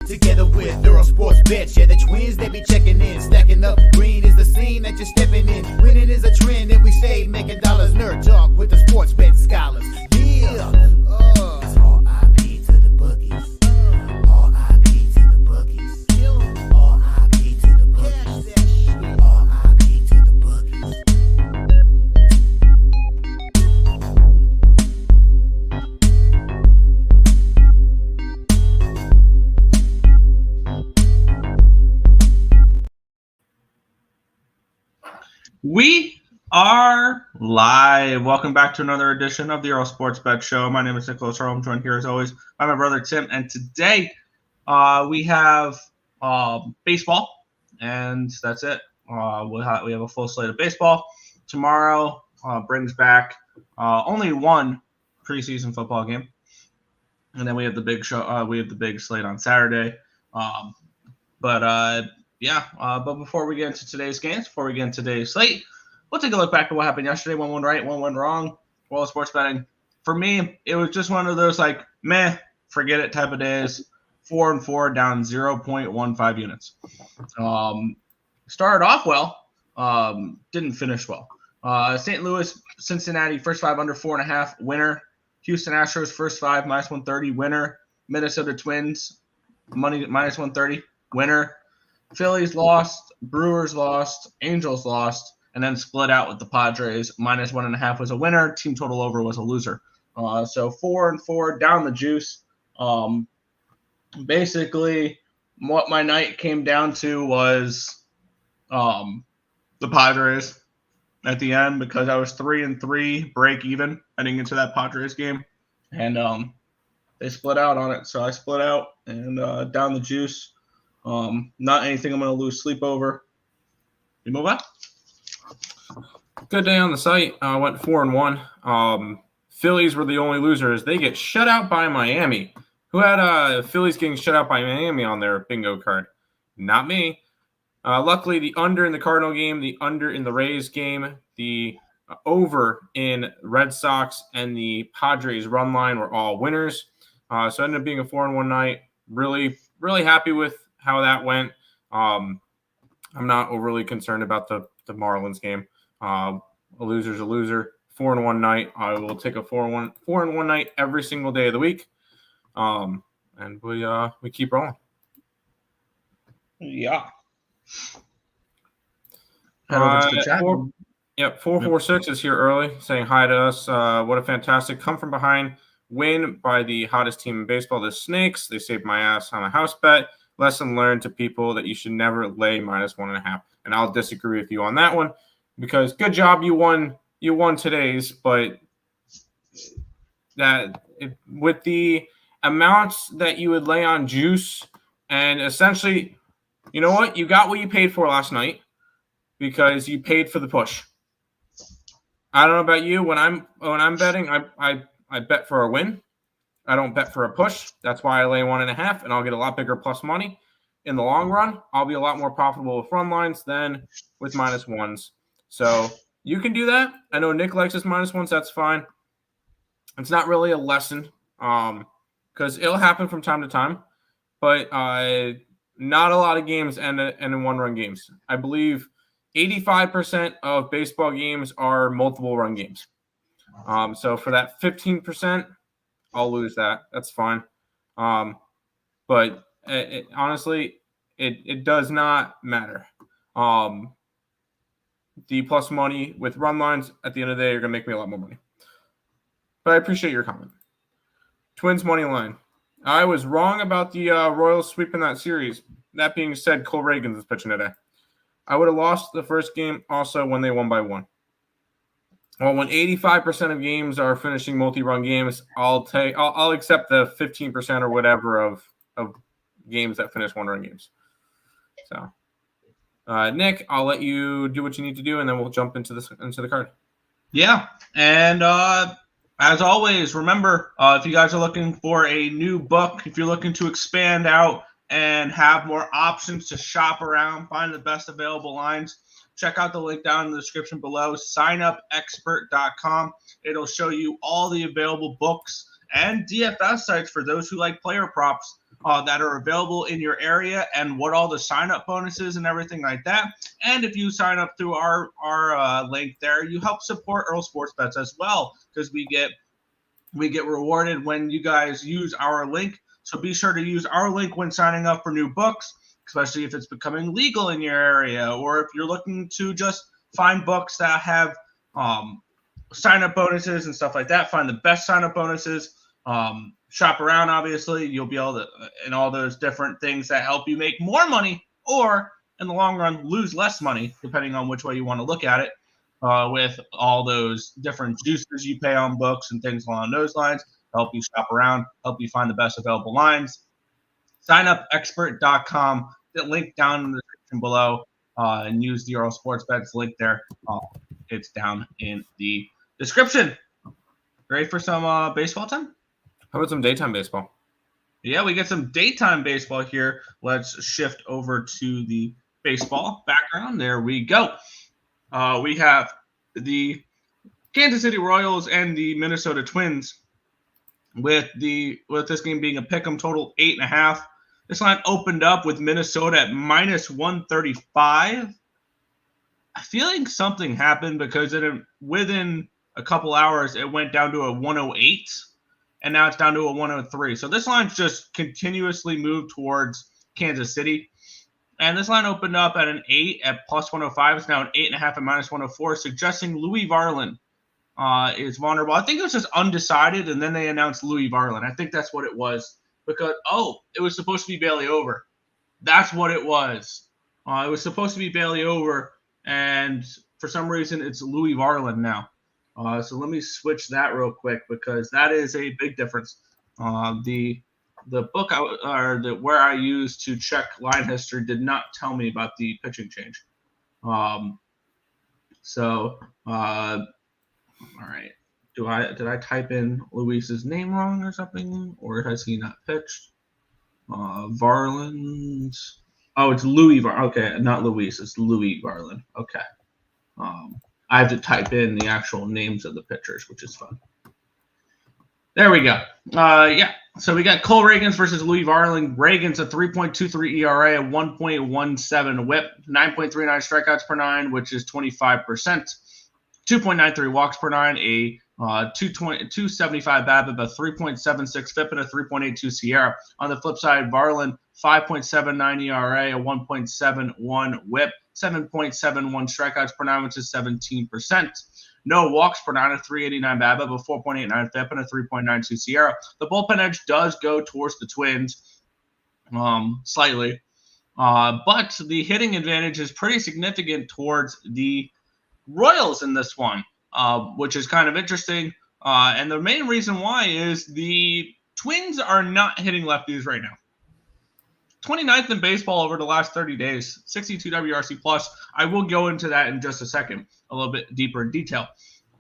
Together with Earle Sports Bets, yeah, the twins, they be checking in. Stacking up, green is the scene that you're stepping in. Winning is a trend, and we save, making dollars. Nerd talk with the sports bet scholars. Yeah, it's R.I.P. to the bookies. R.I.P. to the bookies. R.I.P. to the bookies. R.I.P. to the bookies. We are live. Welcome back to another edition of the Earle Sports Bet Show. My name is Nicholas Earle. I'm joined here as always by my brother Tim. And today we have baseball, and that's it. We have a full slate of baseball. Tomorrow brings back only one preseason football game, and then we have the big show. We have the big slate on Saturday. But before we get into today's games, before we get into today's slate, we'll take a look back at what happened yesterday. One went right, one went wrong. World of sports betting. For me, it was just one of those like, meh, forget it type of days. 4-4 down 0.15 units. Started off well, didn't finish well. St. Louis, Cincinnati, first five under 4.5, winner. Houston Astros, first five, -130, winner. Minnesota Twins, money -130, winner. Phillies lost, Brewers lost, Angels lost, and then split out with the Padres. -1.5 was a winner. Team total over was a loser. So 4-4 down the juice. Basically, what my night came down to was the Padres at the end because I was 3-3, break even heading into that Padres game, and they split out on it. So I split out and down the juice. Not anything I'm going to lose sleep over. You move on? Good day on the site. I went 4-1. Phillies were the only losers. They get shut out by Miami. Who had Phillies getting shut out by Miami on their bingo card? Not me. Luckily, the under in the Cardinal game, the under in the Rays game, the over in Red Sox, and the Padres run line were all winners. So it ended up being a 4-1 night. Really, really happy with how that went. I'm not overly concerned about the Marlins game. A loser's a loser. 4-1 night. I will take a 4-1 night every single day of the week. And we keep rolling. Yeah. Head over to the chat. 446 is here early, saying hi to us. What a fantastic come from behind win by the hottest team in baseball, the Snakes. They saved my ass on a house bet. Lesson learned to people that you should never lay -1.5. And I'll disagree with you on that one because good job, you won today's, but with the amounts that you would lay on juice and essentially, you know what? You got what you paid for last night because you paid for the push. I don't know about you. When I'm betting, I bet for a win. I don't bet for a push. That's why I lay 1.5, and I'll get a lot bigger plus money. In the long run, I'll be a lot more profitable with run lines than with -1s. So you can do that. I know Nick likes his -1s. That's fine. It's not really a lesson because it'll happen from time to time. But not a lot of games end in one-run games. I believe 85% of baseball games are multiple-run games. So for that 15%, I'll lose that. That's fine. But honestly, it does not matter. The plus money with run lines, at the end of the day, you're going to make me a lot more money. But I appreciate your comment. Twins money line. I was wrong about the Royals sweeping that series. That being said, Cole Reagans is pitching today. I would have lost the first game also when they won by 1. Well, when 85% of games are finishing multi-run games, I'll accept the 15% or whatever of games that finish one-run games. So, Nick, I'll let you do what you need to do, and then we'll jump into the card. Yeah, and as always, remember if you guys are looking for a new book, if you're looking to expand out and have more options to shop around, find the best available lines, check out the link down in the description below, signupexpert.com. It'll show you all the available books and DFS sites for those who like player props that are available in your area and what all the sign-up bonuses and everything like that. And if you sign up through our link there, you help support Earle Sports Bets as well, because we get rewarded when you guys use our link. So be sure to use our link when signing up for new books, especially if it's becoming legal in your area, or if you're looking to just find books that have sign-up bonuses and stuff like that. Find the best sign-up bonuses. Shop around, obviously. You'll be able to, and all those different things that help you make more money, or in the long run, lose less money, depending on which way you want to look at it, with all those different juices you pay on books and things along those lines. Help you shop around, help you find the best available lines. Signupexpert.com. The link down in the description below, and use the Earle Sports Bets link there. It's down in the description. Ready for some baseball time? How about some daytime baseball? Yeah, we get some daytime baseball here. Let's shift over to the baseball background. There we go. We have the Kansas City Royals and the Minnesota Twins, with this game being a pick'em, total 8.5. This line opened up with Minnesota at minus 135. I feel like something happened because within a couple hours it went down to a 108, and now it's down to a 103. So this line's just continuously moved towards Kansas City. And this line opened up at an 8 at plus 105. It's now an 8.5 at minus 104, suggesting Louis Varland is vulnerable. I think it was just undecided, and then they announced Louis Varland. I think that's what it was, because, it was supposed to be Bailey Over. That's what it was. It was supposed to be Bailey Over, and for some reason it's Louis Varland now. So let me switch that real quick, because that is a big difference. The book where I used to check line history did not tell me about the pitching change. All right. Did I type in Luis's name wrong or something, or has he not pitched? Varland. Oh, it's Louis Varland. Okay, not Luis. It's Louis Varland. Okay. I have to type in the actual names of the pitchers, which is fun. There we go. So we got Cole Reagans versus Louis Varland. Reagans a 3.23 ERA, a 1.17 WHIP, 9.39 strikeouts per nine, which is 25%. 2.93 walks per nine, a 275 BABIP, a 3.76 FIP, and a 3.82 Sierra. On the flip side, Varland 5.79 ERA, a 1.71 WHIP, 7.71 strikeouts per nine, which is 17%. No walks per nine, a 389 BABIP, a 4.89 FIP, and a 3.92 Sierra. The bullpen edge does go towards the Twins slightly, but the hitting advantage is pretty significant towards the Royals in this one, which is kind of interesting. And the main reason why is the Twins are not hitting lefties right now. 29th in baseball over the last 30 days, 62 WRC plus. I will go into that in just a second, a little bit deeper in detail.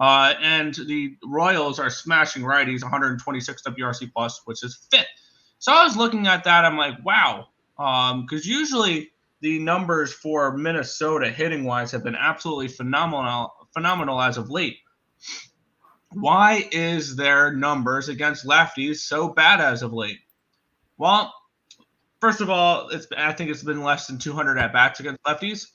And the Royals are smashing righties, 126 WRC plus, which is fifth. So I was looking at that, I'm like, wow, because usually the numbers for Minnesota hitting-wise have been absolutely phenomenal as of late. Why is their numbers against lefties so bad as of late? Well, first of all, I think it's been less than 200 at-bats against lefties.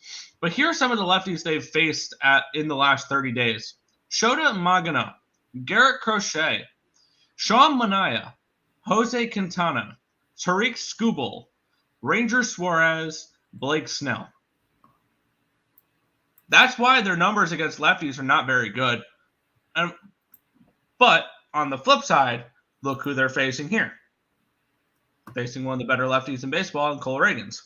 But here are some of the lefties they've faced in the last 30 days. Shota Magana, Garrett Crochet, Sean Manaea, Jose Quintana, Tariq Skubal, Ranger Suarez, Blake Snell. That's why their numbers against lefties are not very good. But on the flip side, look who they're facing here. Facing one of the better lefties in baseball, Cole Reagans.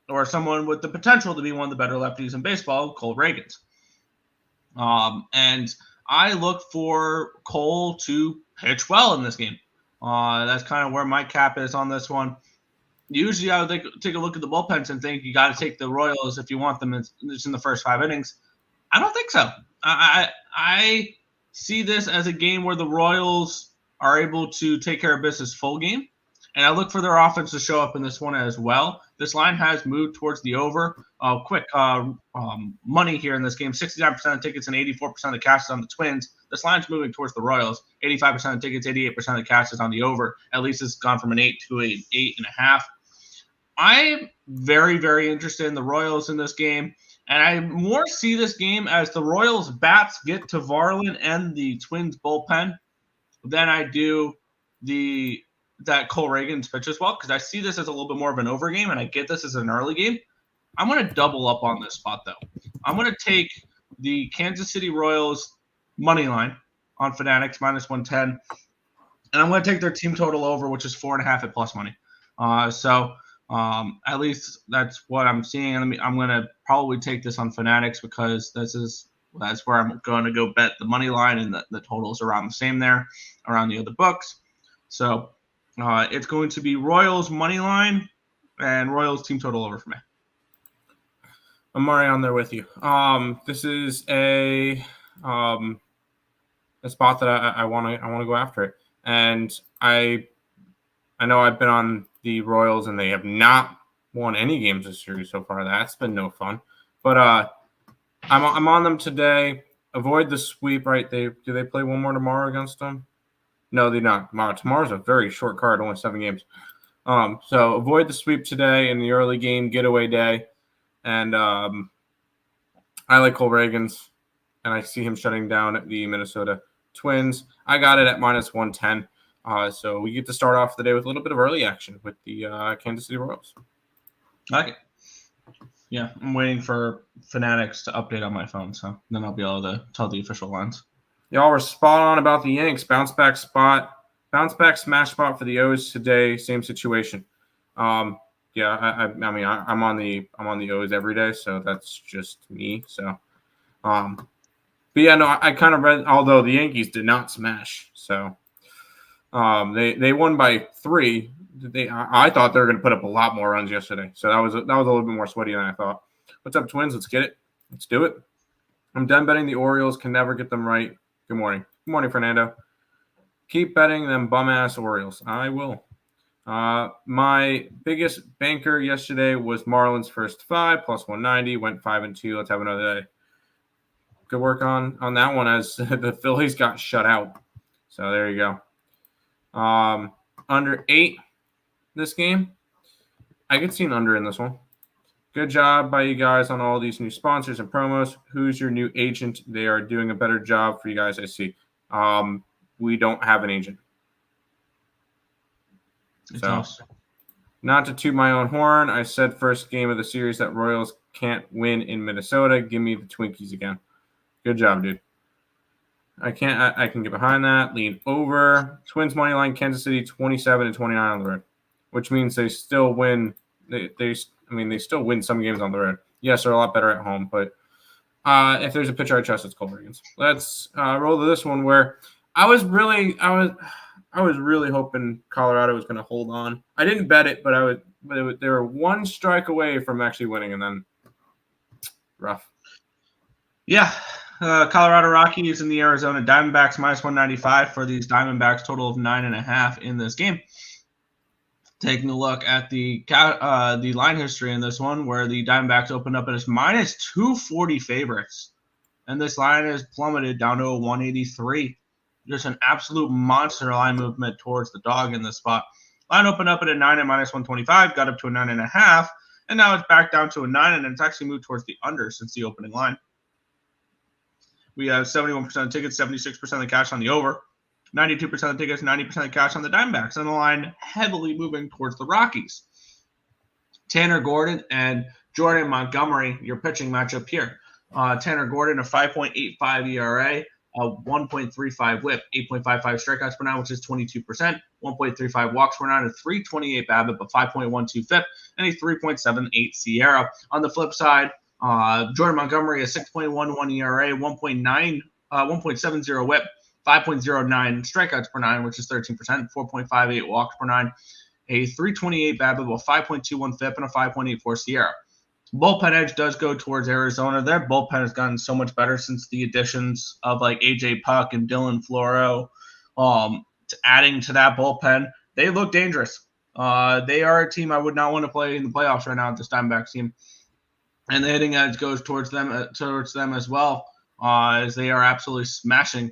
Or someone with the potential to be one of the better lefties in baseball, Cole Reagans. And I look for Cole to pitch well in this game. That's kind of where my cap is on this one. Usually I would take a look at the bullpens and think you got to take the Royals if you want them in the first 5 innings. I don't think so. I see this as a game where the Royals are able to take care of business full game, And I look for their offense to show up in this one as well. This line has moved towards the over. Quick money here in this game. 69% of tickets and 84% of the cash is on the Twins. This line's moving towards the Royals. 85% of tickets, 88% of the cash is on the over. At least it's gone from an 8 to an 8.5. I'm very, very interested in the Royals in this game. And I more see this game as the Royals' bats get to Varland and the Twins' bullpen than I do that Cole Reagan's pitch as well, because I see this as a little bit more of an over game, and I get this as an early game. I'm going to double up on this spot, though. I'm going to take the Kansas City Royals money line on Fanatics, minus 110, and I'm going to take their team total over, which is 4.5 at plus money. At least that's what I'm seeing. And I'm going to probably take this on Fanatics because that's where I'm going to go bet the money line, and the total is around the same there, around the other books. So it's going to be Royals money line and Royals team total over for me. I'm already on there with you. This is a spot that I want to go after it, and I know I've been on the Royals and they have not won any games this series so far. That's been no fun, but I'm on them today. Avoid the sweep, right? Do they play one more tomorrow against them? No, they not. Tomorrow's a very short card, only 7 games. So avoid the sweep today in the early game getaway day. And I like Cole Reagan's, and I see him shutting down the Minnesota Twins. I got it at minus 110. So we get to start off the day with a little bit of early action with the Kansas City Royals. Okay. Yeah, I'm waiting for Fanatics to update on my phone, so then I'll be able to tell the official lines. Y'all were spot on about the Yanks. Bounce back smash spot for the O's today. Same situation. Yeah, I mean I'm on the O's every day, so that's just me. So, but yeah, no, I kind of read. Although the Yankees did not smash, so they won by 3. I thought they were going to put up a lot more runs yesterday, so that was a little bit more sweaty than I thought. What's up, Twins? Let's get it. Let's do it. I'm done betting the Orioles. Can never get them right. Good morning. Good morning, Fernando. Keep betting them bum-ass Orioles. I will. My biggest banker yesterday was Marlins first 5, plus 190. Went 5-2. Let's have another day. Good work on that one as the Phillies got shut out. So there you go. Under 8 this game. I could see an under in this one. Good job by you guys on all these new sponsors and promos. Who's your new agent? They are doing a better job for you guys, I see. We don't have an agent. So, not to toot my own horn, I said first game of the series that Royals can't win in Minnesota. Give me the Twinkies again. Good job, dude. I can get behind that. Lean over. Twins money line, Kansas City 27-29 on the road, which means they still win. They still win some games on the road. Yes, they're a lot better at home, but if there's a pitcher I trust, it's Cole Reagan's. Let's roll to this one where I was really hoping Colorado was going to hold on. I didn't bet it, but they were one strike away from actually winning, and then rough. Yeah, Colorado Rockies and the Arizona Diamondbacks minus 195 for these Diamondbacks, total of 9.5 in this game. Taking a look at the line history in this one, where the Diamondbacks opened up as minus 240 favorites, and this line has plummeted down to a 183. Just an absolute monster line movement towards the dog in this spot. Line opened up at a 9 at minus 125, got up to a 9.5, and now it's back down to a 9, and it's actually moved towards the under since the opening line. We have 71% of tickets, 76% of the cash on the over, 92% of the tickets, 90% of the cash on the Diamondbacks, and the line heavily moving towards the Rockies. Tanner Gordon and Jordan Montgomery, your pitching matchup here. Tanner Gordon, a 5.85 ERA, a 1.35 whip, 8.55 strikeouts per 9, which is 22%, 1.35 walks per 9, a 3.28 BABIP, a 5.12 FIP, and a 3.78 SIERA. On the flip side, Jordan Montgomery, a 6.11 ERA, 1.70 whip, 5.09 strikeouts per 9, which is 13%, 4.58 walks per 9, a 3.28 BABIP, a 5.21 FIP, and a 5.84 SIERA. Bullpen edge does go towards Arizona. Their bullpen has gotten so much better since the additions of like AJ Puck and Dylan Floro. Adding to that bullpen, they look dangerous. They are a team I would not want to play in the playoffs right now at this Diamondbacks team. And the hitting edge goes towards them as well, as they are absolutely smashing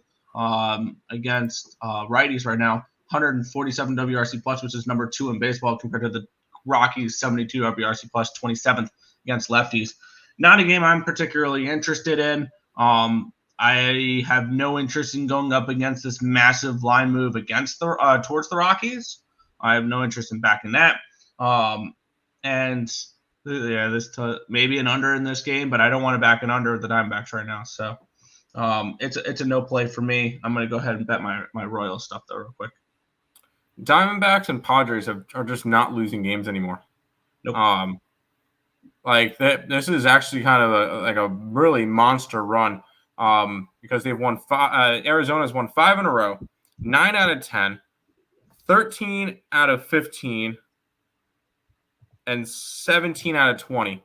against righties right now. 147 WRC plus, which is number 2 in baseball, compared to the Rockies 72 WRC plus, 27th against lefties. Not a game I'm particularly interested in. I have no interest in going up against this massive line move against the towards the Rockies. I have no interest in backing that. Maybe an under in this game, but I don't want to back an under with the Diamondbacks right now. So it's a no play for me. I'm going to go ahead and bet my Royals stuff though real quick. Diamondbacks and Padres are just not losing games anymore. Nope. This is actually kind of a really monster run because they've won Arizona's won 5 in a row, 9 out of 10, 13 out of 15, and 17 out of 20.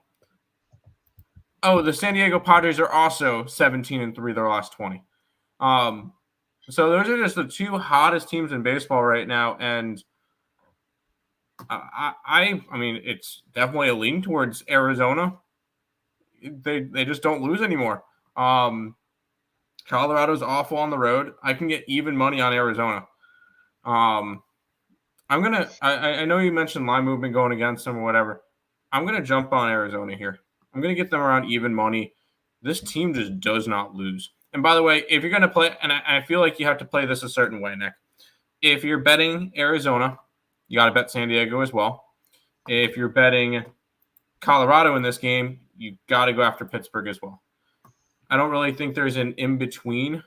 Oh, the San Diego Padres are also 17-3 their last 20. So those are just the 2 hottest teams in baseball right now, and I mean, it's definitely a lean towards Arizona. They just don't lose anymore. Colorado's awful on the road. I can get even money on Arizona. I know you mentioned line movement going against them or whatever. I'm gonna jump on Arizona here. I'm gonna get them around even money. This team just does not lose. And by the way, if you're gonna play, and I feel like you have to play this a certain way, Nick. If you're betting Arizona, you got to bet San Diego as well. If you're betting Colorado in this game, you got to go after Pittsburgh as well. I don't really think there's an in-between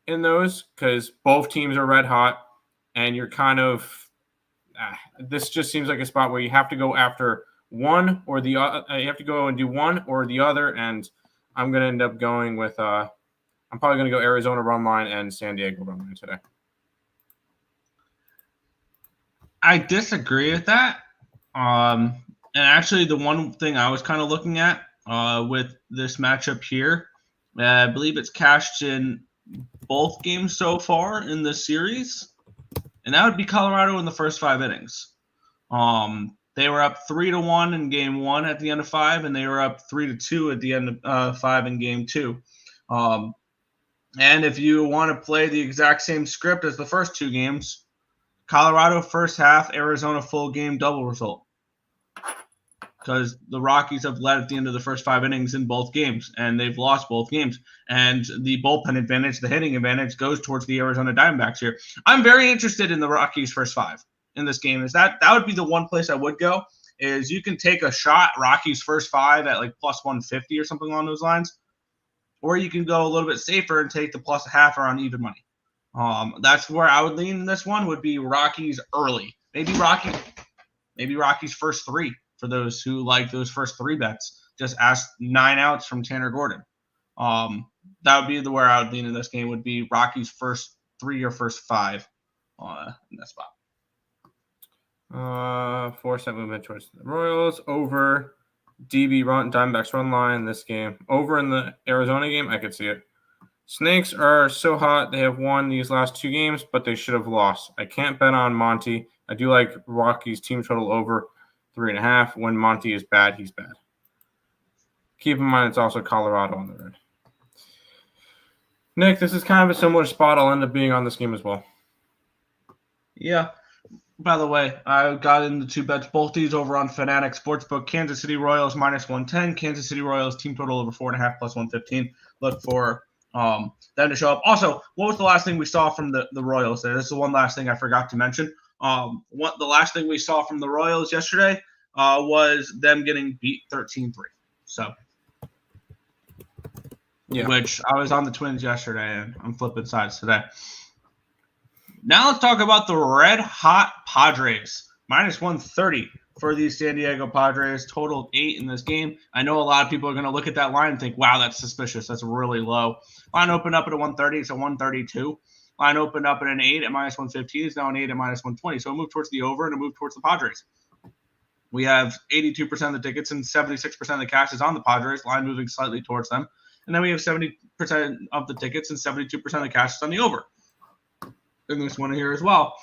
in those because both teams are red hot, and you're kind of this just seems like a spot where you have to go after one or the other. You have to go and do one or the other, and I'm going to end up going with I'm probably going to go Arizona run line and San Diego run line today. I disagree with that. And actually, the one thing I was kind of looking at with this matchup here, I believe it's cashed in both games so far in this series, and that would be Colorado in the first 5 innings. They were up 3-1 in game 1 at the end of 5, and they were up 3-2 at the end of 5 in game 2. And if you want to play the exact same script as the first 2 games, Colorado first half, Arizona full game double result. Because the Rockies have led at the end of the first 5 innings in both games, and they've lost both games. And the bullpen advantage, the hitting advantage, goes towards the Arizona Diamondbacks here. I'm very interested in the Rockies first 5 in this game. That would be the one place I would go, is you can take a shot Rockies first 5 at like plus 150 or something along those lines. Or you can go a little bit safer and take the plus a half or on even money. That's where I would lean in this one, would be Rockies early. Maybe Rockies first 3 for those who like those first 3 bets. Just ask 9 outs from Tanner Gordon. That would be where I would lean in this game, would be Rockies first 3 or first 5 in that spot. 4-set movement towards the Royals. Over DB run, Diamondbacks run line this game. Over in the Arizona game, I could see it. Snakes are so hot. They have won these last 2 games, but they should have lost. I can't bet on Monty. I do like Rockies team total over 3.5. When Monty is bad, he's bad. Keep in mind it's also Colorado on the road. Nick, this is kind of a similar spot. I'll end up being on this game as well. Yeah. By the way, I got into 2 bets. Both these over on Fanatic Sportsbook. Kansas City Royals minus 110. Kansas City Royals team total over 4.5 plus 115. Look for them to show up. Also, what was the last thing we saw from the Royals there? This is the one last thing I forgot to mention. The last thing we saw from the Royals yesterday was them getting beat 13-3. So, yeah. Which I was on the Twins yesterday, and I'm flipping sides today. Now let's talk about the red hot Padres. Minus 130 for the San Diego Padres. Total 8 in this game. I know a lot of people are going to look at that line and think, wow, that's suspicious. That's really low. Line opened up at a 130. It's a 132. Line opened up at an 8 at minus 115. It's now an 8 at minus 120. So a move towards the over and a move towards the Padres. We have 82% of the tickets and 76% of the cash is on the Padres. Line moving slightly towards them. And then we have 70% of the tickets and 72% of the cash is on the over in this one here as well.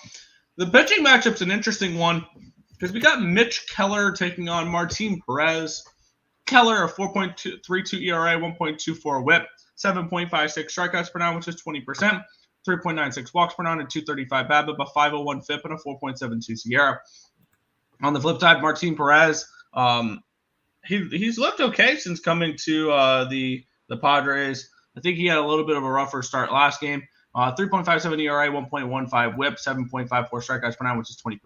The pitching matchup's an interesting one because we got Mitch Keller taking on Martin Perez. Keller, a 4.32 ERA, 1.24 WHIP, 7.56 strikeouts per nine, which is 20%, 3.96 walks per nine, and 235 BABIP, a 501 FIP, and a 4.72 SIERA. On the flip side, Martin Perez, he's looked okay since coming to the Padres. I think he had a little bit of a rougher start last game. 3.57 ERA, 1.15 WHIP, 7.54 strikeouts per nine, which is 20%,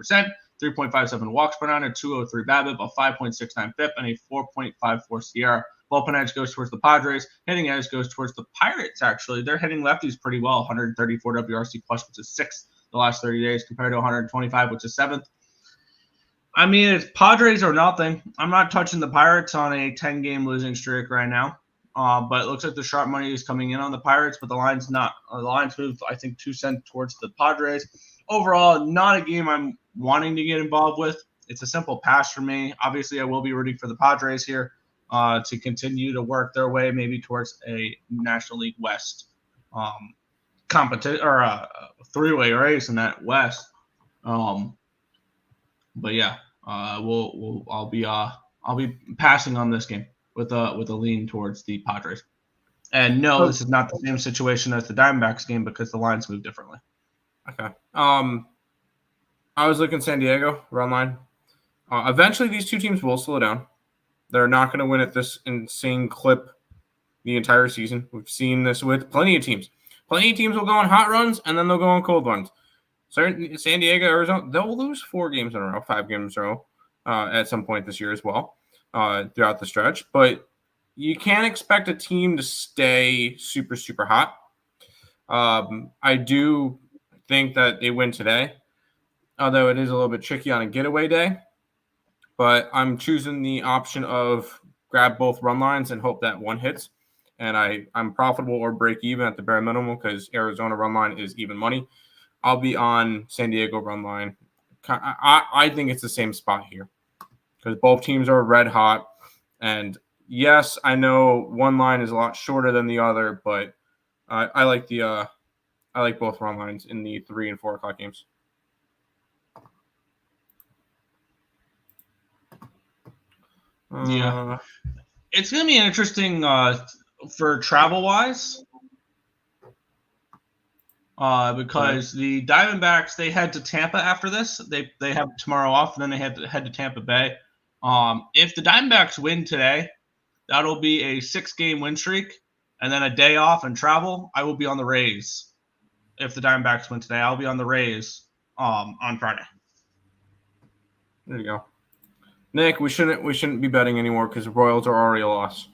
3.57 walks per nine, a 203 BABIP, a 5.69 FIP, and a 4.54 SIERA. Bullpen edge goes towards the Padres. Hitting edge goes towards the Pirates, actually. They're hitting lefties pretty well, 134 WRC plus, which is 6th the last 30 days, compared to 125, which is 7th. I mean, it's Padres or nothing. I'm not touching the Pirates on a 10-game losing streak right now. But it looks like the sharp money is coming in on the Pirates, but the line's not. The line's moved, I think, 2 cents towards the Padres. Overall, not a game I'm wanting to get involved with. It's a simple pass for me. Obviously, I will be rooting for the Padres here to continue to work their way maybe towards a National League West competition or a 3-way race in that West. But yeah, I'll be passing on this game with a lean towards the Padres. And no, this is not the same situation as the Diamondbacks game because the lines move differently. Okay. I was looking at San Diego run line. Eventually, these two teams will slow down. They're not going to win at this insane clip the entire season. We've seen this with plenty of teams. Plenty of teams will go on hot runs, and then they'll go on cold runs. San Diego, Arizona, they'll lose 4 games in a row, 5 games in a row at some point this year as well throughout the stretch. But you can't expect a team to stay super, super hot. I do think that they win today, although it is a little bit tricky on a getaway day. But I'm choosing the option of grab both run lines and hope that one hits. And I'm profitable or break even at the bare minimum because Arizona run line is even money. I'll be on San Diego run line. I think it's the same spot here because both teams are red hot. And yes, I know one line is a lot shorter than the other, but I like both run lines in the 3 and 4 o'clock games. Yeah, it's going to be interesting for travel-wise because the Diamondbacks, they head to Tampa after this. They have tomorrow off, and then they head to Tampa Bay. If the Diamondbacks win today, that'll be a 6-game win streak, and then a day off and travel. I will be on the Rays. If the Diamondbacks win today, I'll be on the Rays on Friday. There you go. Nick, we shouldn't be betting anymore because the Royals are already a loss.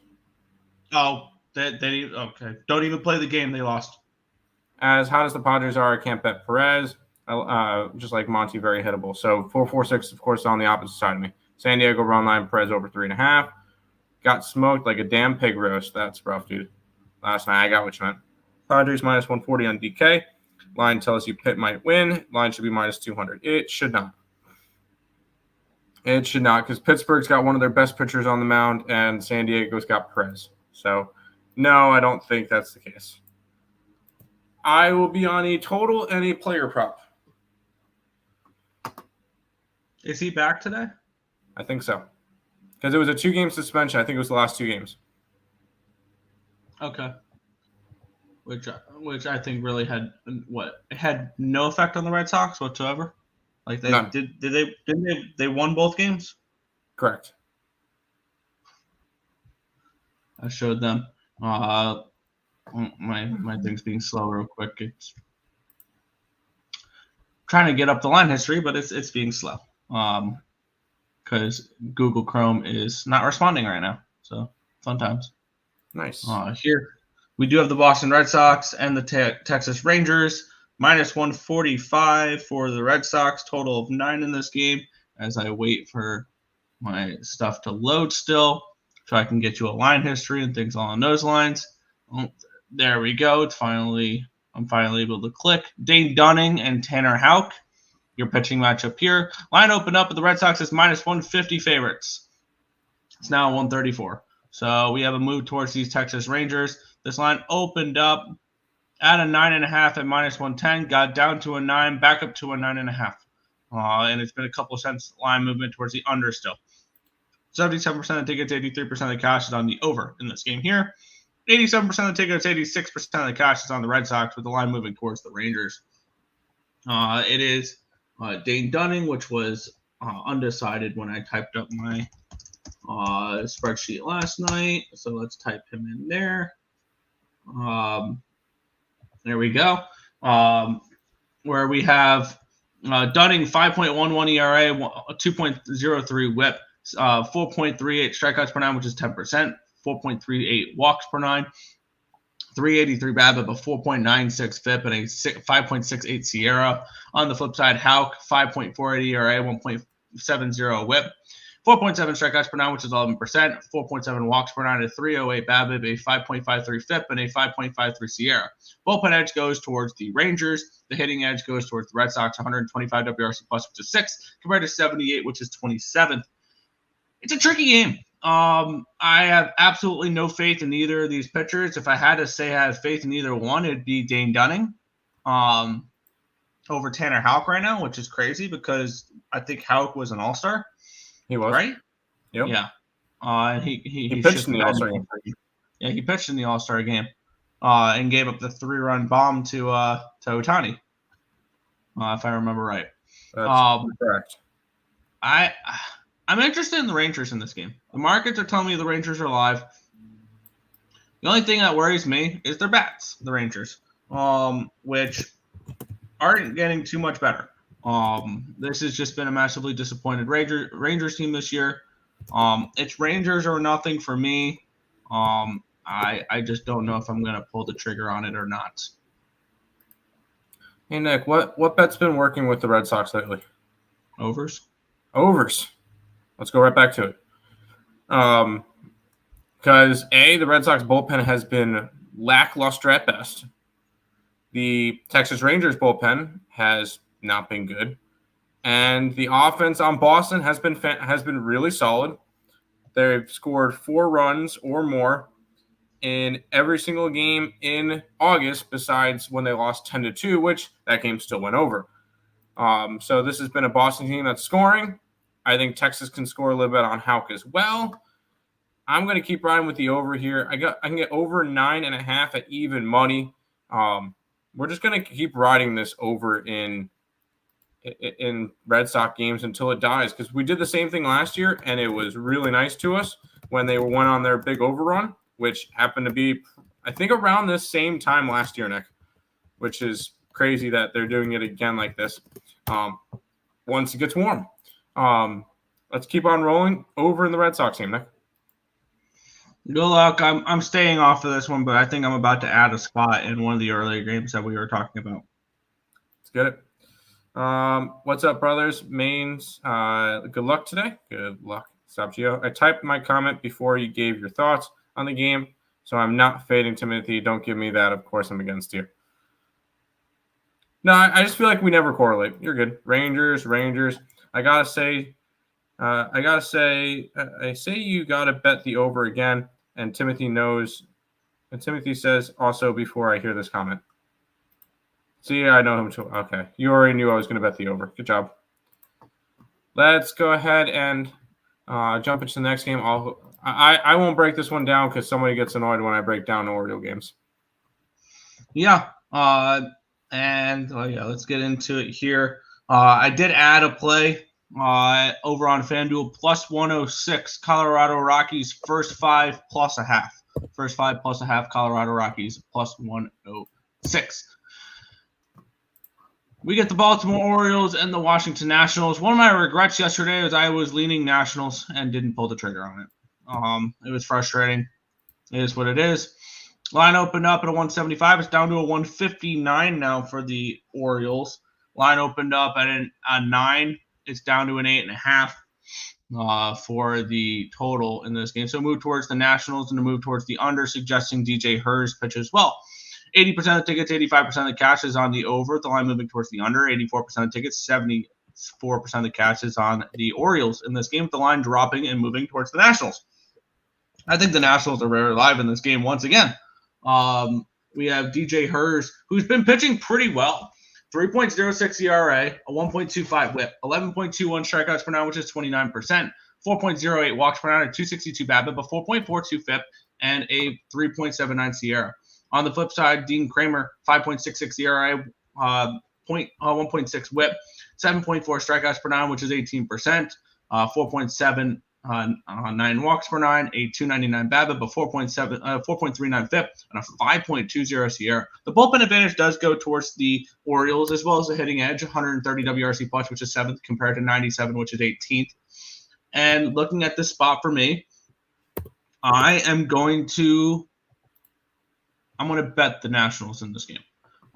Oh, they okay. Don't even play the game. They lost. As hot as the Padres are, I can't bet Perez. Just like Monty, very hittable. So 4.46, of course, on the opposite side of me. San Diego run line, Perez over 3.5. Got smoked like a damn pig roast. That's rough, dude. Last night, I got what you meant. Padres minus 140 on DK. Line tells you Pitt might win. Line should be minus 200. It should not. It should not, because Pittsburgh's got one of their best pitchers on the mound, and San Diego's got Perez. So, no, I don't think that's the case. I will be on a total and a player prop. Is he back today? I think so. Because it was a 2-game suspension. I think it was the last 2 games. Okay. Which I think really had no effect on the Red Sox whatsoever. Like they won both games? Correct. I showed them. My thing's being slow real quick. It's trying to get up the line history, but it's being slow. Because Google Chrome is not responding right now. So fun times. Nice. Here we do have the Boston Red Sox and the Texas Rangers. Minus 145 for the Red Sox, total of 9 in this game as I wait for my stuff to load still so I can get you a line history and things along those lines. Oh, there we go. I'm finally able to click. Dane Dunning and Tanner Houck, your pitching matchup here. Line opened up, but the Red Sox is minus 150 favorites. It's now 134. So we have a move towards these Texas Rangers. This line opened up at a 9.5 at minus 110, got down to a 9, back up to a 9.5. and it's been a couple of cents line movement towards the under still. 77% of tickets, 83% of the cash is on the over in this game here. 87% of the tickets, 86% of the cash is on the Red Sox, with the line moving towards the Rangers. It is Dane Dunning, which was undecided when I typed up my spreadsheet last night. So let's type him in there. There we go. Where we have Dunning 5.11 ERA, 2.03 WHIP, 4.38 strikeouts per nine, which is 10%, 4.38 walks per nine, 383 BABIP, a 4.96 FIP, and a 5.68 SIERA. On the flip side, Houck 5.48 ERA, 1.70 WHIP, 4.7 strikeouts per nine, which is 11%, 4.7 walks per nine, a 308 BABIP, a 5.53 FIP, and a 5.53 SIERA. Bullpen edge goes towards the Rangers. The hitting edge goes towards the Red Sox, 125 WRC plus, which is 6th, compared to 78, which is 27th. It's a tricky game. I have absolutely no faith in either of these pitchers. If I had to say I have faith in either one, it'd be Dane Dunning over Tanner Houck right now, which is crazy because I think Houck was an all-star. He was. Right? Yep. Yeah. And he pitched in the All-Star game. Yeah, he pitched in the All-Star game and gave up the 3-run bomb to Ohtani, if I remember right. That's correct. I'm interested in the Rangers in this game. The markets are telling me the Rangers are alive. The only thing that worries me is their bats, the Rangers, which aren't getting too much better. This has just been a massively disappointed Rangers team this year. It's Rangers or nothing for me. I just don't know if I'm going to pull the trigger on it or not. Hey, Nick, what bet's been working with the Red Sox lately? Overs. Let's go right back to it. Because, the Red Sox bullpen has been lackluster at best. The Texas Rangers bullpen has not been good. And the offense on Boston has been really solid. They've scored 4 runs or more in every single game in August, besides when they lost 10-2, which that game still went over. So this has been a Boston team that's scoring. I think Texas can score a little bit on Houck as well. I'm going to keep riding with the over here. I can get over 9.5 at even money. We're just going to keep riding this over in Red Sox games until it dies, because we did the same thing last year, and it was really nice to us when they went on their big overrun, which happened to be, I think, around this same time last year, Nick, which is crazy that they're doing it again like this once it gets warm. Let's keep on rolling over in the Red Sox game, Nick. Good luck. I'm staying off of this one, but I think I'm about to add a spot in one of the earlier games that we were talking about. Let's get it. What's up, brothers? Mains. Good luck today. Good luck. Stop, Gio. I typed my comment before you gave your thoughts on the game, so I'm not fading Timothy. Don't give me that. Of course, I'm against you. No, I just feel like we never correlate. You're good. Rangers. I say you gotta bet the over again, and Timothy knows. And Timothy says also before I hear this comment. See, I know him too. Okay, you already knew I was gonna bet the over. Good job. Let's go ahead and jump into the next game. I won't break this one down because somebody gets annoyed when I break down Oriole games. Yeah. Let's get into it here. I did add a play over on FanDuel, plus 106, Colorado Rockies, first 5 plus a half. First 5 plus a half, Colorado Rockies, plus 106. We get the Baltimore Orioles and the Washington Nationals. One of my regrets yesterday was I was leaning Nationals and didn't pull the trigger on it. It was frustrating. It is what it is. Line opened up at a 175. It's down to a 159 now for the Orioles. Line opened up at a 9. It's down to an 8.5 for the total in this game. So move towards the Nationals and a move towards the under, suggesting DJ Hurst pitch as well. 80% of the tickets, 85% of the cash is on the over. The line moving towards the under. 84% of tickets, 74% of the cash is on the Orioles in this game, with the line dropping and moving towards the Nationals. I think the Nationals are very alive in this game once again. We have DJ Hurst, who's been pitching pretty well. 3.06 ERA, a 1.25 WHIP, 11.21 strikeouts per nine, which is 29%, 4.08 walks per nine, a 262 BABIP, a 4.42 FIP, and a 3.79 SIERA. On the flip side, Dean Kramer, 5.66 ERA, 1.6 WHIP, 7.4 strikeouts per nine, which is 18%, 4.7 9 walks per nine, a 299 BABIP, a 4.39 FIP, and a 5.20 SIERA. The bullpen advantage does go towards the Orioles as well as the hitting edge, 130 WRC plus, which is 7th, compared to 97, which is 18th. And looking at this spot for me, I'm going to bet the Nationals in this game.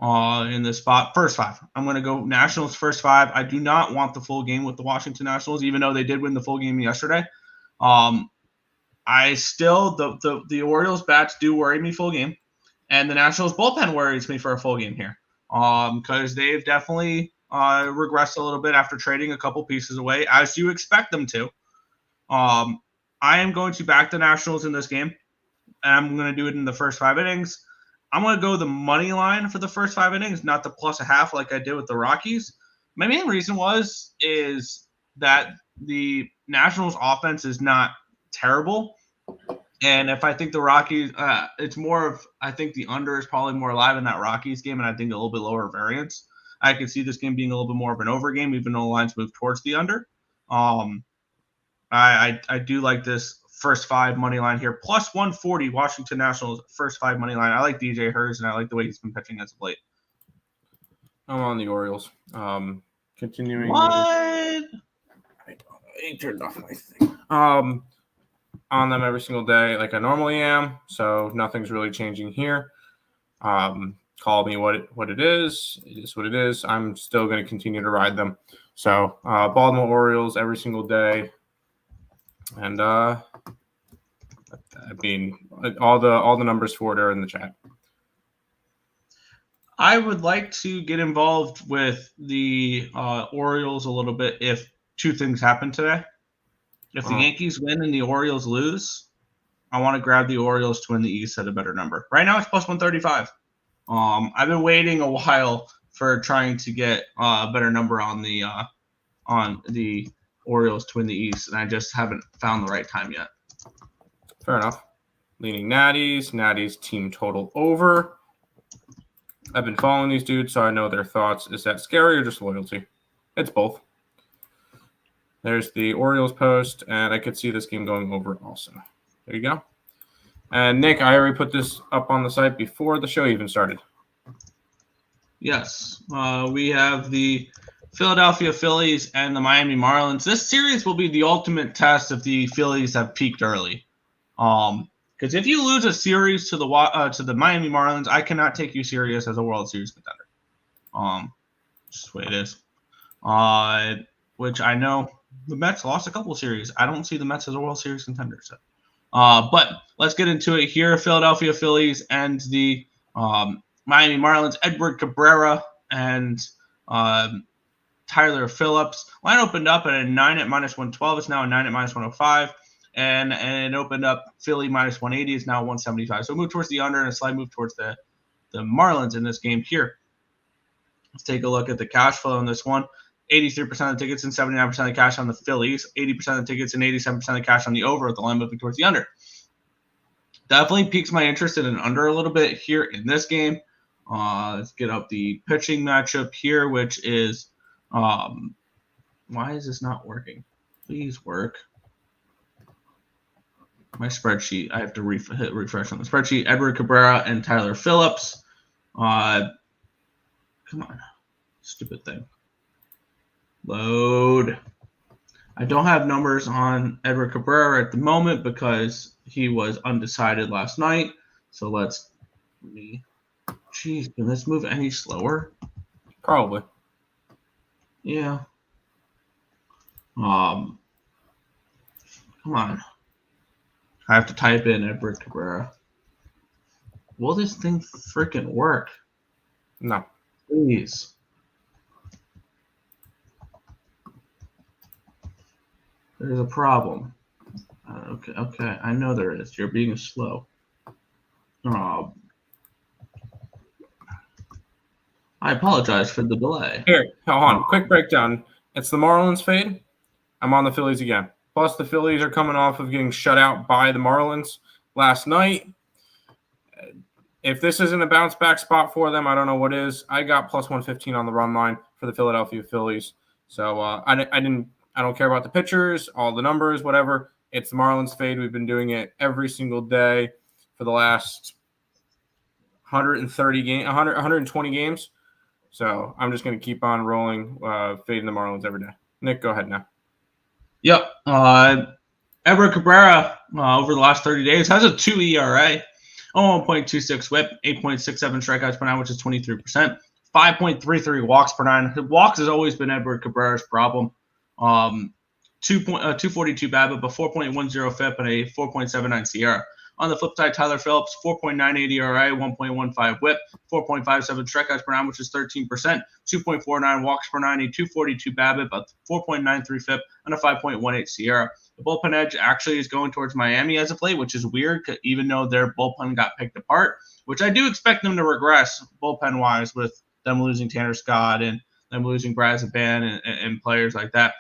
In this spot, first five. I'm going to go Nationals first five. I do not want the full game with the Washington Nationals, even though they did win the full game yesterday. I still, the Orioles bats do worry me full game, and the Nationals bullpen worries me for a full game here. Because they've definitely regressed a little bit after trading a couple pieces away, as you expect them to. I am going to back the Nationals in this game, and I'm going to do it in the first 5 innings. I'm going to go the money line for the first 5 innings, not the +0.5 like I did with the Rockies. My main reason is that the Nationals offense is not terrible. And if I think the Rockies, it's more of, I think the under is probably more alive in that Rockies game, and I think a little bit lower variance. I could see this game being a little bit more of an over game, even though the lines move towards the under. I do like this first 5 money line here, +140 Washington Nationals first 5 money line. I like DJ Hurst, and I like the way he's been pitching as of late. I'm on the Orioles. Continuing. What? I turned off my thing. On them every single day, like I normally am. So nothing's really changing here. Call me what it is. It is what it is. I'm still going to continue to ride them. So Baltimore Orioles every single day. And I mean, all the numbers for it are in the chat. I would like to get involved with the Orioles a little bit if 2 things happen today. If the Yankees win and the Orioles lose, I want to grab the Orioles to win the East at a better number. Right now it's +135. I've been waiting a while for trying to get a better number on the Orioles to win the East, and I just haven't found the right time yet. Fair enough. Leaning Natty's team total over. I've been following these dudes, so I know their thoughts. Is that scary or just loyalty? It's both. There's the Orioles post, and I could see this game going over also. There you go. And Nick, I already put this up on the site before the show even started. Yes. We have the Philadelphia Phillies and the Miami Marlins. This series will be the ultimate test if the Phillies have peaked early. Because if you lose a series to the Miami Marlins, I cannot take you serious as a World Series contender. Just the way it is. Which I know the Mets lost a couple series. I don't see the Mets as a World Series contender. So, but let's get into it here. Philadelphia Phillies and the Miami Marlins. Edward Cabrera and Tyler Phillips. Line opened up at a 9 at -112. It's now a 9 at -105. And it opened up Philly -180. It's now 175. So move towards the under and a slight move towards the Marlins in this game here. Let's take a look at the cash flow in this one. 83% of the tickets and 79% of the cash on the Phillies. 80% of the tickets and 87% of the cash on the over with the line moving towards the under. Definitely piques my interest in an under a little bit here in this game. Let's get up the pitching matchup here, which is why is this not working? Please work. My spreadsheet, I have to hit refresh on the spreadsheet. Edward Cabrera and Tyler Phillips. Come on, stupid thing. Load. I don't have numbers on Edward Cabrera at the moment because he was undecided last night. So Jeez, can this move any slower? Probably. Yeah. Come on. I have to type in Edward Cabrera. Will this thing freaking work? No. Please. There's a problem. Okay. I know there is. You're being slow. I'm I apologize for the delay. Here, hold on. Quick breakdown. It's the Marlins fade. I'm on the Phillies again. Plus, the Phillies are coming off of getting shut out by the Marlins last night. If this isn't a bounce back spot for them, I don't know what is. I got plus 115 on the run line for the Philadelphia Phillies. So I don't care about the pitchers, all the numbers, whatever. It's the Marlins fade. We've been doing it every single day for the last 120 games. So I'm just going to keep on rolling, fading the Marlins every day. Nick, go ahead now. Yep. Edward Cabrera over the last 30 days has a 2 ERA. 1.26 whip, 8.67 strikeouts per nine, which is 23%. 5.33 walks per nine. Walks has always been Edward Cabrera's problem. 242 BABIP, a 4.10 FIP, and a 4.79 SIERA. On the flip side, Tyler Phillips, 4.98 ERA, 1.15 whip, 4.57 strikeouts per nine, which is 13%, 2.49 walks per nine, a 242 BABIP, a 4.93 FIP, and a 5.18 SIERA. The bullpen edge actually is going towards Miami as of late, which is weird, even though their bullpen got picked apart, which I do expect them to regress bullpen-wise with them losing Tanner Scott and them losing Brad Zaban and players like that.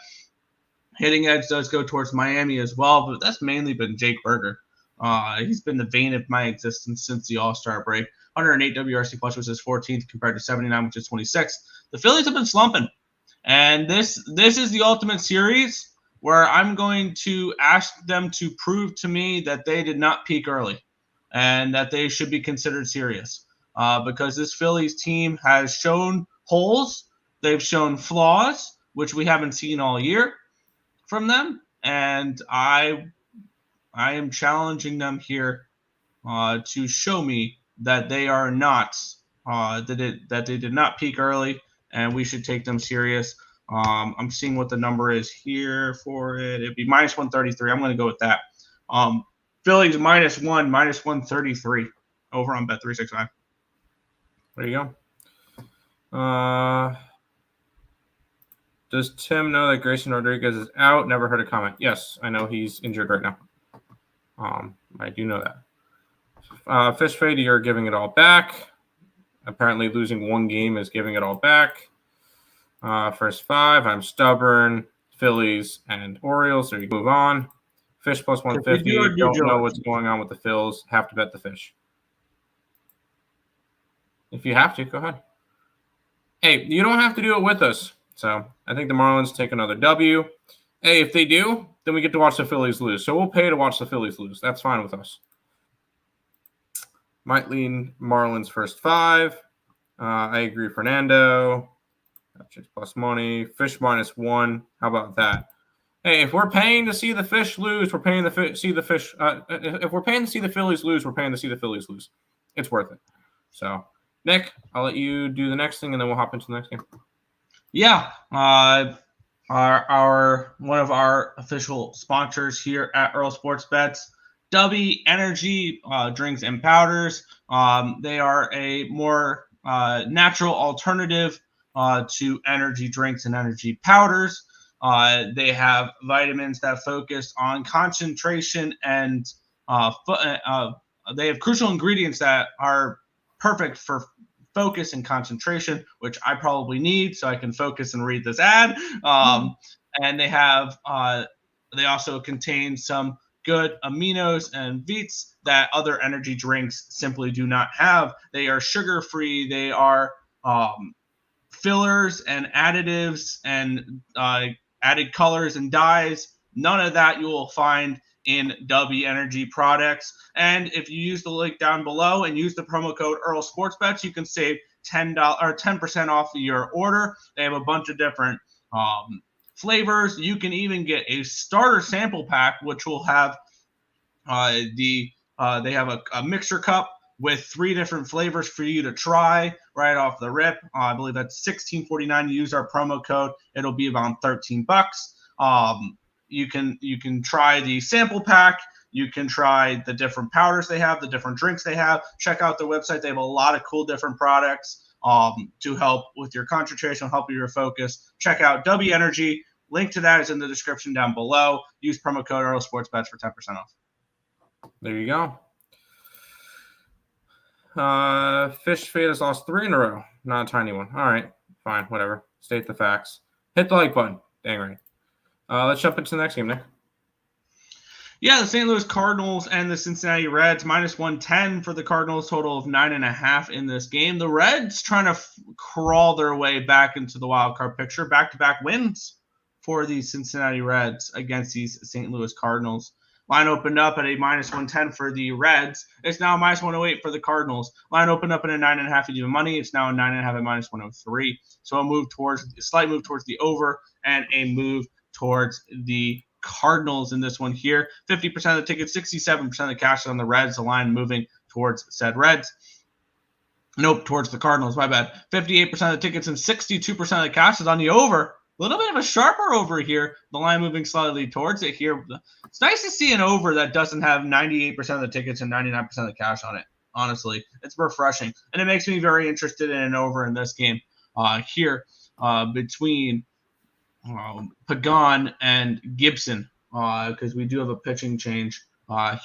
Hitting edge does go towards Miami as well, but that's mainly been Jake Berger. He's been the vein of my existence since the All-Star break. 108 WRC plus, which is 14th, compared to 79, which is 26th. The Phillies have been slumping, and this is the ultimate series where I'm going to ask them to prove to me that they did not peak early and that they should be considered serious, because this Phillies team has shown holes. They've shown flaws, which we haven't seen all year from them, and I am challenging them here to show me that they are not that they did not peak early, and we should take them serious. I'm seeing what the number is here for it. It'd be minus 133. I'm going to go with that. Phillies minus 133 over on Bet365. There you go. Does Tim know that Grayson Rodriguez is out? Never heard a comment. Yes, I know he's injured right now. I do know that. Fish fade, you're giving it all back. Apparently losing one game is giving it all back. First five, I'm stubborn. Phillies and Orioles, so you move on. Fish plus 150. Don't know what's going on with the Phils. Have to bet the fish. If you have to, go ahead. Hey, you don't have to do it with us. So I think the Marlins take another W. Hey, if they do, then we get to watch the Phillies lose. So we'll pay to watch the Phillies lose. That's fine with us. Might lean Marlins first five. I agree, Fernando. That's plus money. Fish minus one. How about that? Hey, if we're paying to see the fish lose, we're paying to see the fish. If we're paying to see the Phillies lose, we're paying to see the Phillies lose. It's worth it. So, Nick, I'll let you do the next thing, and then we'll hop into the next game. Yeah. Our one of our official sponsors here at Earle Sports Bets, W Energy drinks and powders. They are a more natural alternative to energy drinks and energy powders. They have vitamins that focus on concentration, and they have crucial ingredients that are perfect for focus and concentration, which I probably need so I can focus and read this ad. And they have they also contain some good aminos and vits that other energy drinks simply do not have. They are sugar-free. They are fillers and additives and added colors and dyes. None of that you will find in W Energy products. And if you use the link down below and use the promo code Earle Sports Bets, you can save $10% off your order. They have a bunch of different flavors. You can even get a starter sample pack, which will have they have a mixer cup with 3 different flavors for you to try right off the rip. I believe that's $16.49. You use our promo code, it'll be about $13. You can try the sample pack. You can try the different powders they have, the different drinks they have. Check out their website. They have a lot of cool different products to help with your concentration, help with your focus. Check out W Energy. Link to that is in the description down below. Use promo code Earle Sports Bets for 10% off. There you go. Fish Fade has lost 3 in a row. Not a tiny one. All right, fine, whatever. State the facts. Hit the like button. Dang right. Let's jump into the next game, Nick. Yeah, the St. Louis Cardinals and the Cincinnati Reds, minus 110 for the Cardinals, total of 9.5 in this game. The Reds trying to crawl their way back into the wild card picture. Back-to-back wins for the Cincinnati Reds against these St. Louis Cardinals. Line opened up at a minus 110 for the Reds. It's now minus 108 for the Cardinals. Line opened up at a 9.5 even money. It's now a 9.5 at minus 103. So a slight move towards the over and a move towards the Cardinals in this one here. 50% of the tickets, 67% of the cash on the Reds. The line moving towards said Reds. Nope, towards the Cardinals. My bad. 58% of the tickets and 62% of the cash is on the over. A little bit of a sharper over here. The line moving slightly towards it here. It's nice to see an over that doesn't have 98% of the tickets and 99% of the cash on it. Honestly, it's refreshing. And it makes me very interested in an over in this game here between Pagan and Gibson because we do have a pitching change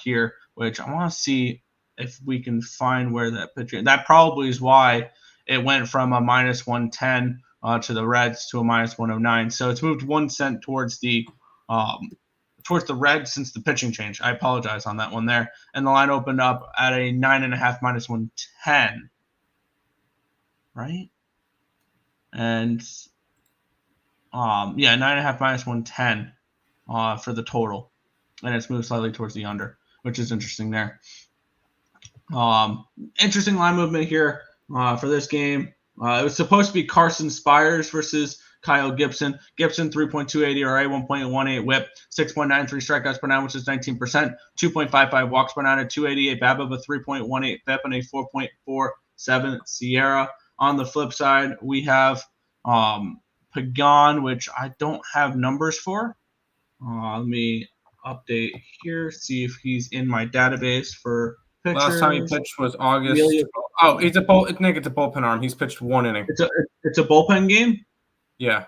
here, which I want to see if we can find where that pitching. That probably is why it went from a minus 110 to the Reds to a minus 109. So it's moved 1 cent towards the Reds since the pitching change. I apologize on that one there. And the line opened up at a 9.5 minus 110. Right? And 9.5 minus 110 for the total. And it's moved slightly towards the under, which is interesting there. Interesting line movement here for this game. It was supposed to be Carson Spires versus Kyle Gibson. Gibson, 3.28 ERA, 1.18 whip, 6.93 strikeouts per nine, which is 19%, 2.55 walks per nine, a 288 BABIP, a 3.18 FIP, and a 4.47 Sierra. On the flip side, we have Pagan, which I don't have numbers for. Let me update here, see if he's in my database for pitchers. Last time he pitched was August. It's a bullpen arm. He's pitched 1 inning. It's a bullpen game? Yeah.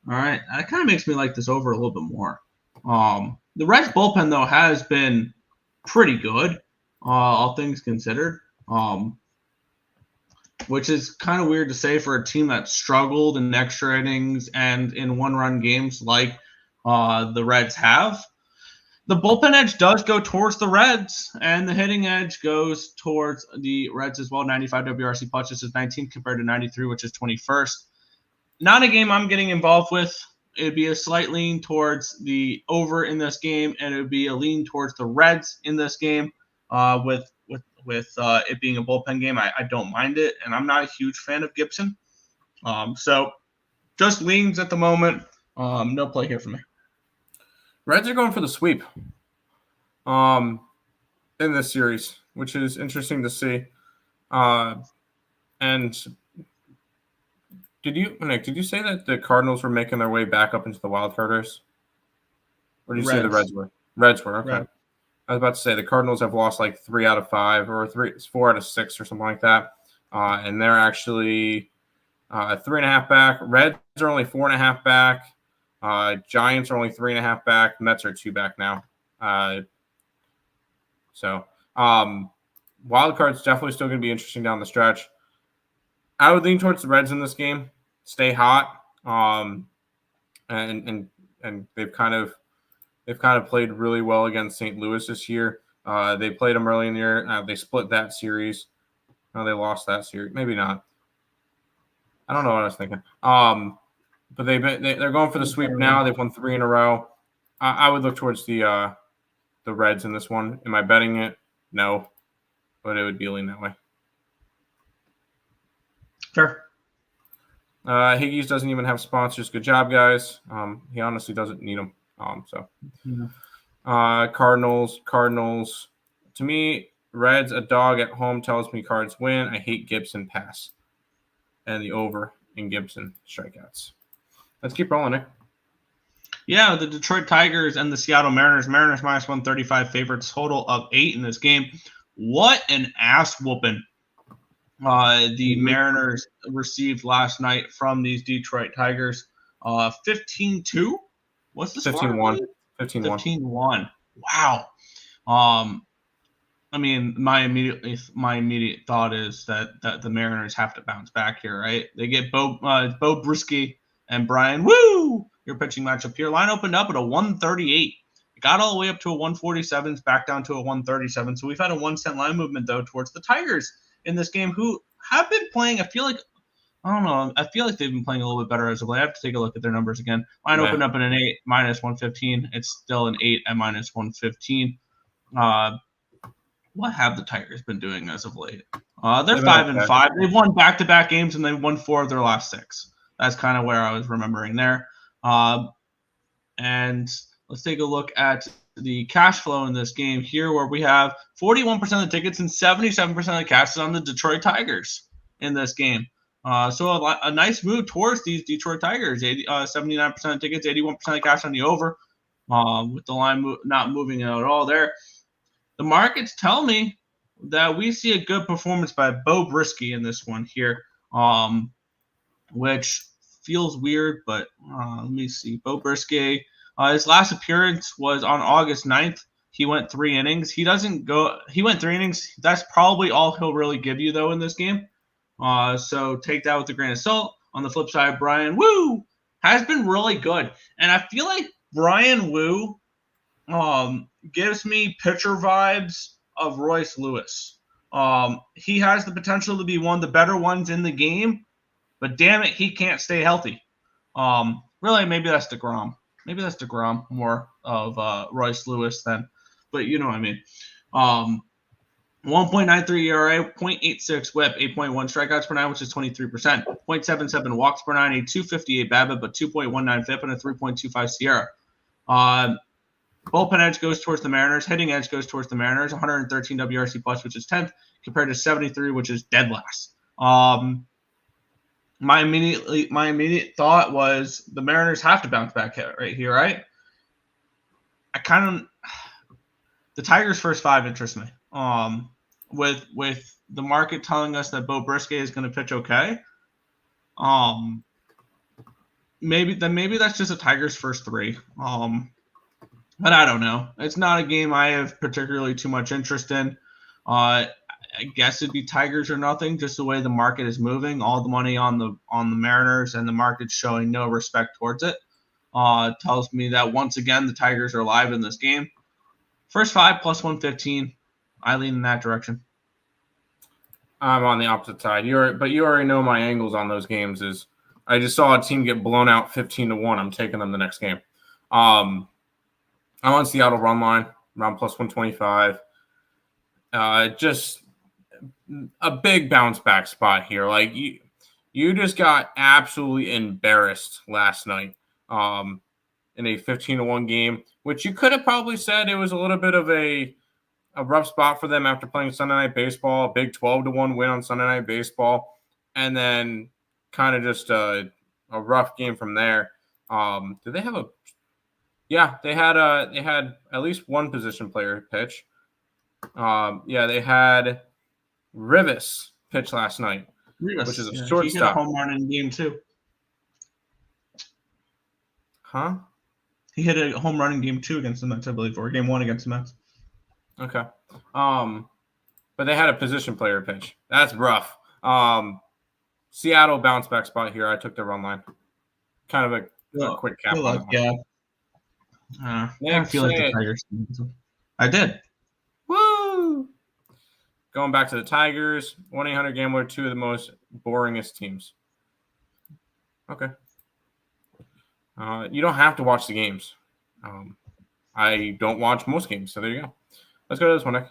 All right. That kind of makes me like this over a little bit more. The Reds bullpen, though, has been pretty good, all things considered, which is kind of weird to say for a team that struggled in extra innings and in one-run games like the Reds have. The bullpen edge does go towards the Reds, and the hitting edge goes towards the Reds as well. 95 WRC plus, this is 19th compared to 93, which is 21st. Not a game I'm getting involved with. It would be a slight lean towards the over in this game, and it would be a lean towards the Reds in this game with it being a bullpen game. I don't mind it, and I'm not a huge fan of Gibson. So just leans at the moment. No play here for me. Reds are going for the sweep in this series, which is interesting to see. And did you say that the Cardinals were making their way back up into the wild card race? Or did you say the Reds were? Reds were, okay. Right. I was about to say the Cardinals have lost like 3 out of 5 or 4 out of 6 or something like that. And they're actually 3.5 back. Reds are only 4.5 back. Giants are only 3.5 back. Mets are 2 back now. Wild card's definitely still going to be interesting down the stretch. I would lean towards the Reds in this game. Stay hot. And they've kind of played really well against St. Louis this year. They played them early in the year. They split that series. No, they lost that series. Maybe not. I don't know what I was thinking. But they're going for the sweep now. They've won 3 in a row. I would look towards the Reds in this one. Am I betting it? No, but it would be a lean that way. Sure. Higgies doesn't even have sponsors. Good job, guys. He honestly doesn't need them. Cardinals. To me, Reds, a dog at home tells me Cards win. I hate Gibson pass. And the over in Gibson strikeouts. Let's keep rolling, Nick. Yeah, the Detroit Tigers and the Seattle Mariners. Mariners minus 135 favorites, total of 8 in this game. What an ass whooping the Mariners received last night from these Detroit Tigers. 15-2? What's the score? 15-1. 15-1. Wow. I mean, my immediate thought is that the Mariners have to bounce back here, right? They get Bo Brisky and Brian. Woo! Your pitching matchup here. Line opened up at a 138. It got all the way up to a 147, back down to a 137. So we've had a 1 cent line movement though towards the Tigers in this game, who have been playing. I feel like they've been playing a little bit better as of late. I have to take a look at their numbers again. Line opened up at an 8 minus 115. It's still an 8 at minus 115. What have the Tigers been doing as of late? They're 5-5. They've won back-to-back games, and they've won 4 of their last 6. That's kind of where I was remembering there. And let's take a look at the cash flow in this game here, where we have 41% of the tickets and 77% of the cash is on the Detroit Tigers in this game. So a nice move towards these Detroit Tigers. 79% of tickets, 81% of cash on the over, with the line not moving at all there. The markets tell me that we see a good performance by Bo Brisky in this one here, which feels weird, but let me see. Bo Brisky, his last appearance was on August 9th. He went 3 innings. He went 3 innings. That's probably all he'll really give you, though, in this game. So take that with a grain of salt. On the flip side, Brian Wu has been really good. And I feel like Brian Wu gives me pitcher vibes of Royce Lewis. He has the potential to be one of the better ones in the game, but damn it, he can't stay healthy. Really, maybe that's DeGrom. Maybe that's DeGrom more of Royce Lewis then, but you know what I mean. 1.93 ERA, 0.86 WHIP, 8.1 strikeouts per 9, which is 23%. 0.77 walks per 9, a 258 BABIP, but 2.19 FIP, and a 3.25 SIERA. Bullpen edge goes towards the Mariners. Hitting edge goes towards the Mariners. 113 WRC plus, which is 10th, compared to 73, which is dead last. My immediate thought was the Mariners have to bounce back right here, right? The Tigers' first 5 interest me. With the market telling us that Bo Brisky is going to pitch okay. Maybe that's just a Tigers' first 3. But I don't know. It's not a game I have particularly too much interest in. I guess it'd be Tigers or nothing, just the way the market is moving. All the money on the Mariners, and the market's showing no respect towards it. Tells me that once again the Tigers are live in this game. First 5 plus 115. I lean in that direction. I'm on the opposite side. But you already know my angles on those games. Is I just saw a team get blown out 15-1. I'm taking them the next game. I'm on Seattle run line, around plus 125. Just a big bounce back spot here. Like you just got absolutely embarrassed last night in a 15-1 game, which you could have probably said it was a little bit of a rough spot for them after playing Sunday Night Baseball, a big 12-1 win on Sunday Night Baseball, and then kind of just a rough game from there. Did they have a Yeah, they had at least one position player pitch. They had Rivas pitch last night, which is a shortstop. He hit a home run in game 2. Huh? He hit a home run in game 2 against the Mets, I believe, or game 1 against the Mets. Okay. But they had a position player pitch. That's rough. Seattle bounce back spot here. I took the run line. Kind of a quick cap. I feel like the Tigers. I did. Woo! Going back to the Tigers, 1-800-GAMBLER, 2 of the most boringest teams. Okay. You don't have to watch the games. I don't watch most games, so there you go. Let's go to this one, Nick.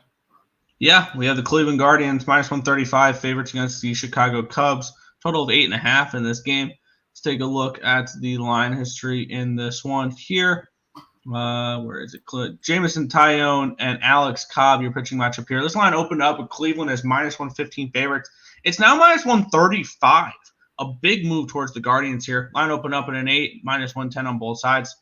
Yeah, we have the Cleveland Guardians, minus 135, favorites against the Chicago Cubs. Total of 8.5 in this game. Let's take a look at the line history in this one here. Where is it? Jameson Taillon and Alex Cobb, your pitching matchup here. This line opened up with Cleveland as minus 115 favorites. It's now minus 135. A big move towards the Guardians here. Line opened up at an 8, minus 110 on both sides.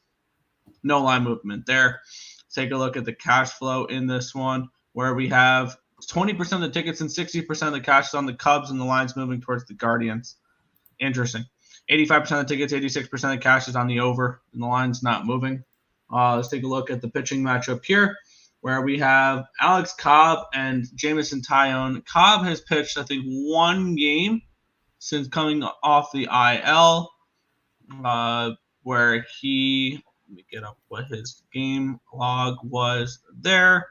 No line movement there. Let's take a look at the cash flow in this one, where we have 20% of the tickets and 60% of the cash is on the Cubs, and the line's moving towards the Guardians. Interesting. 85% of the tickets, 86% of the cash is on the over, and the line's not moving. Let's take a look at the pitching matchup here. where we have Alex Cobb and Jamison Tyone. Cobb has pitched, I think, one game since coming off the IL, where he, let me get up what his game log was there.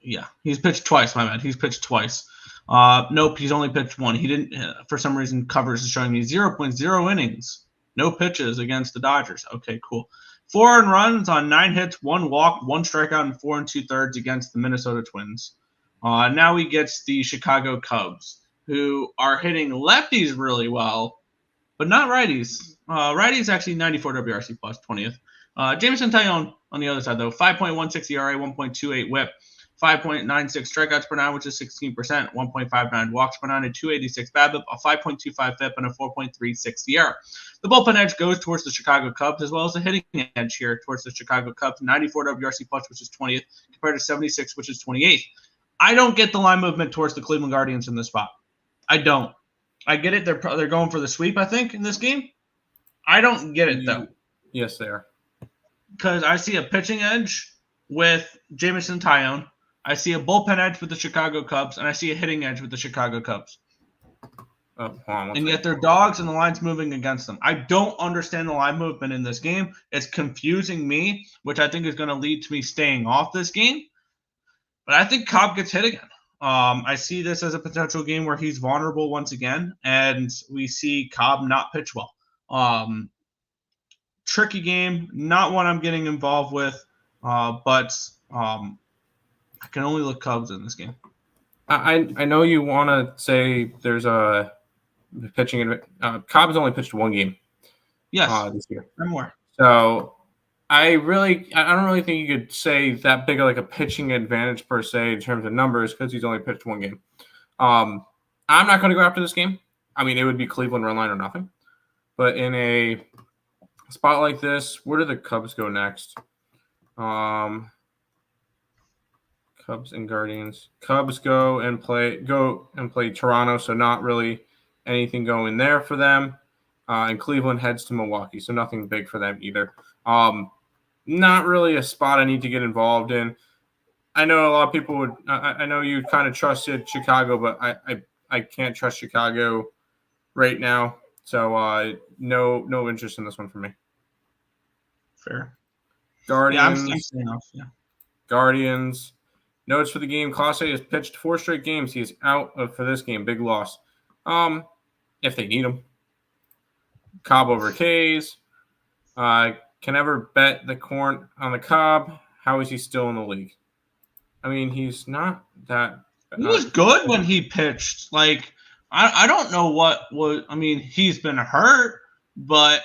Yeah, he's pitched twice, my bad. He's pitched twice. Nope, he's only pitched one. He didn't, for some reason, covers is showing me 0.0 innings. No pitches against the Dodgers. Okay, cool. 4 earned runs on 9 hits, 1 walk, 1 strikeout, and 4 2/3 against the Minnesota Twins. Now he gets the Chicago Cubs, who are hitting lefties really well, but not righties. Righties actually 94 WRC plus 20th. Jamison Tyone on the other side, though, 5.16 ERA, 1.28 whip, 5.96 strikeouts per 9, which is 16%, 1.59 walks per 9, a 286 BABIP, a 5.25 FIP, and a 4.36 ERA. The bullpen edge goes towards the Chicago Cubs, as well as the hitting edge here towards the Chicago Cubs. 94 WRC plus, which is 20th, compared to 76, which is 28th. I don't get the line movement towards the Cleveland Guardians in this spot. I don't. I get it. They're going for the sweep, I think, in this game. I don't get it, though. Yes, they are. Because I see a pitching edge with Jamison Tyone. I see a bullpen edge with the Chicago Cubs, and I see a hitting edge with the Chicago Cubs. And yet they're dogs, and the line's moving against them. I don't understand the line movement in this game. It's confusing me, which I think is going to lead to me staying off this game. But I think Cobb gets hit again. I see this as a potential game where he's vulnerable once again, and we see Cobb not pitch well. Tricky game, not one I'm getting involved with, but I can only look Cubs in this game. I know you want to say there's a pitching. Cobb's only pitched one game. Yes, this year. I'm aware. So I don't really think you could say that big of like a pitching advantage per se in terms of numbers because he's only pitched one game. I'm not going to go after this game. I mean, it would be Cleveland run line or nothing. But in a spot like this, where do the Cubs go next? Cubs and Guardians. Cubs go and play Toronto, so not really anything going there for them. And Cleveland heads to Milwaukee, so nothing big for them either. Not really a spot I need to get involved in. I know a lot of people would. I know you kind of trusted Chicago, but I can't trust Chicago right now. So no interest in this one for me. Fair. Guardians. Yeah, I'm staying off. Yeah. Guardians. Notes for the game. Clase has pitched 4 straight games. He is out for this game. Big loss. If they need him. Cobb over K's. Can ever bet the corn on the Cobb. How is he still in the league? I mean, he's not that. He was good when he pitched. Like, I don't know what was. I mean, he's been hurt, but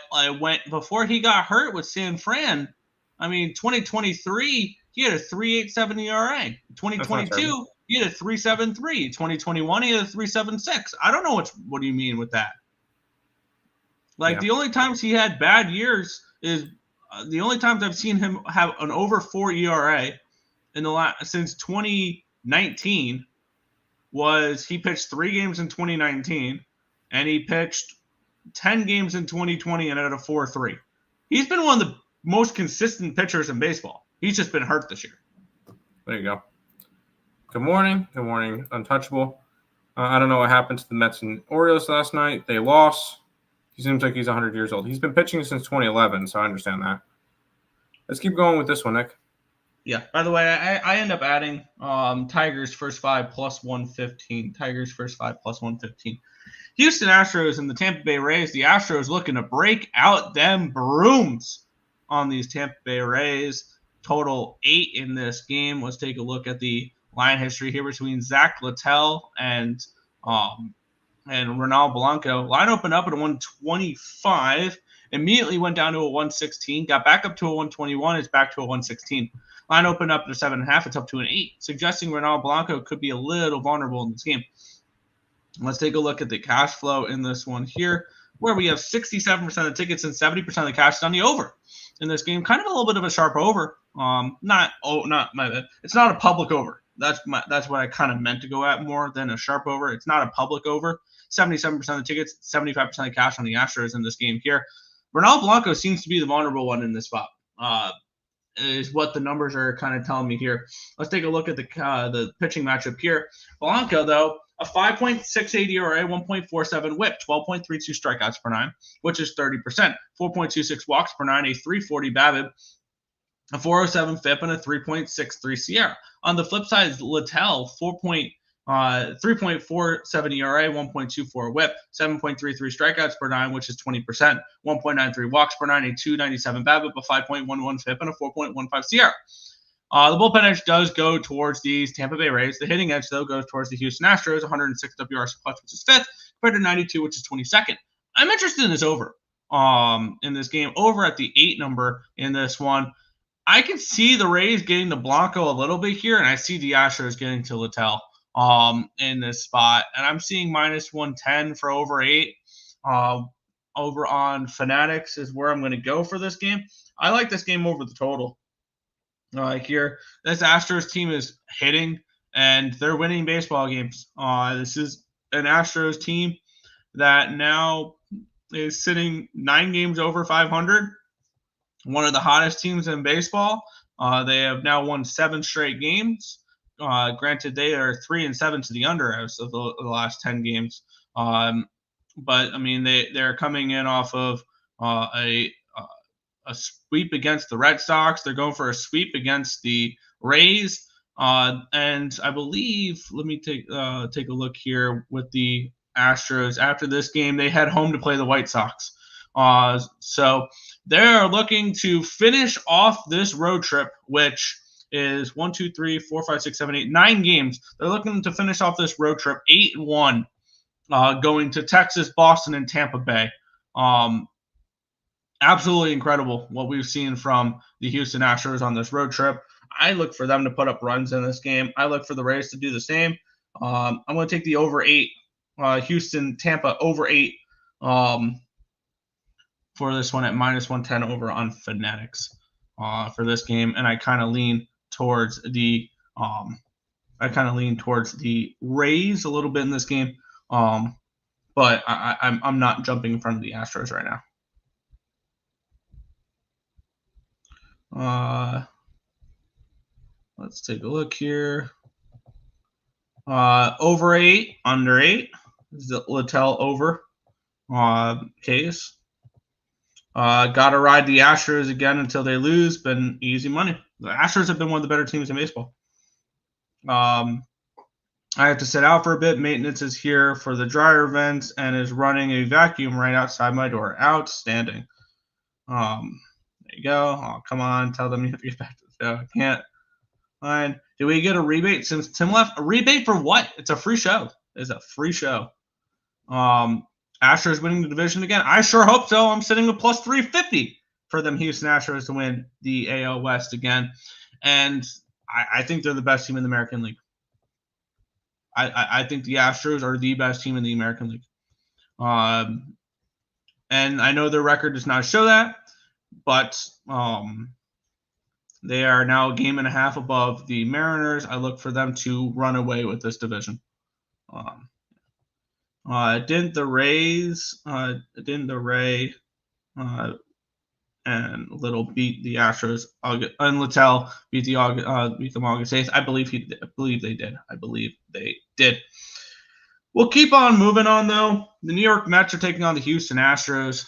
before he got hurt with San Fran. I mean, 2023 he had a 3.87 ERA. 2022 he had a 3.73. 2021 he had a 3.76. I don't know what do you mean with that? Like The only times he had bad years is the only times I've seen him have an over 4 ERA in the since 2019 was he pitched 3 games in 2019 and he pitched 10 games in 2020 and had a 4.3. He's been one of the most consistent pitchers in baseball. He's just been hurt this year. There you go. Good morning. Good morning, Untouchable. I don't know what happened to the Mets and Orioles last night. They lost. He seems like he's 100 years old. He's been pitching since 2011, so I understand that. Let's keep going with this one, Nick. Yeah. By the way, I end up adding Tigers first 5 plus 115. Tigers first 5 plus 115. Houston Astros and the Tampa Bay Rays. The Astros looking to break out them brooms on these Tampa Bay Rays. Total 8 in this game. Let's take a look at the line history here between Zach Littell and Ronald Blanco. Line opened up at a 125, immediately went down to a 116, got back up to a 121, it's back to a 116. Line opened up at a 7.5, it's up to an 8, suggesting Ronald Blanco could be a little vulnerable in this game. Let's take a look at the cash flow in this one here, where we have 67% of the tickets and 70% of the cash is on the over in this game. Kind of a little bit of a sharp over. Not my bad. It's not a public over. That's what I kind of meant to go at more than a sharp over. It's not a public over. 77% of the tickets, 75% of the cash on the Astros in this game here. Ronald Blanco seems to be the vulnerable one in this spot. is what the numbers are kind of telling me here. Let's take a look at the pitching matchup here. Blanco, though, a 5.68 ERA, 1.47 WHIP, 12.32 strikeouts per nine, which is 30%, 4.26 walks per nine, a 3.40 BABIP, a 4.07 FIP, and a 3.63 SIERA. On the flip side, Littell, 3.47 ERA, 1.24 WHIP, 7.33 strikeouts per nine, which is 20%, 1.93 walks per nine, a 2.97 BABIP, a 5.11 FIP, and a 4.15 SIERA. The bullpen edge does go towards these Tampa Bay Rays. The hitting edge, though, goes towards the Houston Astros, 106 WRC+, which is 5th, compared to 92, which is 22nd. I'm interested in this over in this game, over at the 8 number in this one. I can see the Rays getting the Blanco a little bit here, and I see the Astros getting to Littell in this spot. And I'm seeing minus 110 for over 8. Over on Fanatics is where I'm going to go for this game. I like this game over the total. Here, this Astros team is hitting, and they're winning baseball games. This is an Astros team that now is sitting 9 games over 500. One of the hottest teams in baseball. They have now won 7 straight games. Granted, they are 3-7 to the under as of the last 10 games. But I mean, they're coming in off of a sweep against the Red Sox. They're going for a sweep against the Rays. And I believe, let me take a look here with the Astros. After this game, they head home to play the White Sox. So they're looking to finish off this road trip, which is 1, 2, 3, 4, 5, 6, 7, 8, 9 games. They're looking to finish off this road trip 8-1, going to Texas, Boston, and Tampa Bay. Absolutely incredible what we've seen from the Houston Astros on this road trip. I look for them to put up runs in this game. I look for the Rays to do the same. I'm going to take the over 8, Houston, Tampa over 8 for this one at minus 110 over on Fanatics for this game. And I kind of lean towards the Rays a little bit in this game. But I'm not jumping in front of the Astros right now. Let's take a look here. Over 8, under 8 is the Littell over case. Got to ride the Astros again until they lose. Been easy money. The Astros have been one of the better teams in baseball. I have to sit out for a bit. Maintenance is here for the dryer vents and is running a vacuum right outside my door. Outstanding. There you go. Oh, come on. Tell them you have to get back to the show. I can't. Fine. Did we get a rebate since Tim left? A rebate for what? It's a free show. It's a free show. Astros winning the division again. I sure hope so. I'm sitting with plus 350 for them Houston Astros to win the AL West again. And I think they're the best team in the American League. I think the Astros are the best team in the American League. And I know their record does not show that, but they are now a game and a half above the Mariners. I look for them to run away with this division. Didn't the Rays and Little beat the Astros, and Littell beat them August 8th? I believe they did. We'll keep on moving on, though. The New York Mets are taking on the Houston Astros.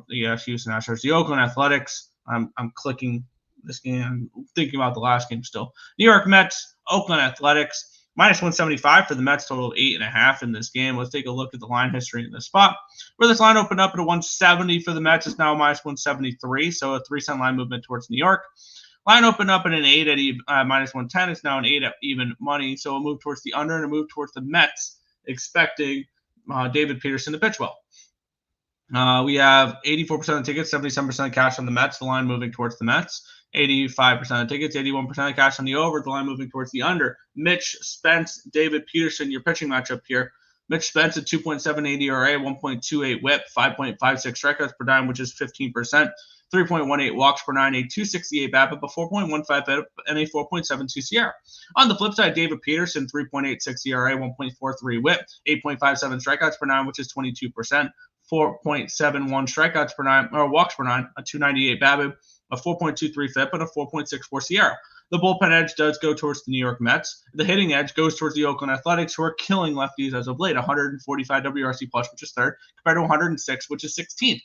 Houston Astros. The Oakland Athletics. I'm clicking this game. I'm thinking about the last game still. New York Mets, Oakland Athletics. Minus 175 for the Mets, total of 8.5 in this game. Let's take a look at the line history in this spot. Where this line opened up at a 170 for the Mets, it's now minus 173, so a 3-cent line movement towards New York. Line opened up at an 8 at minus 110. It's now an 8 at even money, so we'll move towards the under and a move towards the Mets, expecting David Peterson to pitch well. We have 84% of tickets, 77% of cash on the Mets, the line moving towards the Mets. 85% of tickets, 81% of cash on the over, the line moving towards the under. Mitch Spence, David Peterson, your pitching matchup here. Mitch Spence at 2.78 ERA, 1.28 WHIP, 5.56 strikeouts per nine, which is 15%, 3.18 walks per nine, a 268 BABIP, a 4.15 BABIP, and a 4.72 SIERA. On the flip side, David Peterson, 3.86 ERA, 1.43 WHIP, 8.57 strikeouts per nine, which is 22%, 4.71 strikeouts per nine, or walks per nine, a 298 BABIP, a 4.23 FIP, and a 4.64 Sierra. The bullpen edge does go towards the New York Mets. The hitting edge goes towards the Oakland Athletics, who are killing lefties as of late. 145 WRC plus, which is third, compared to 106, which is 16th.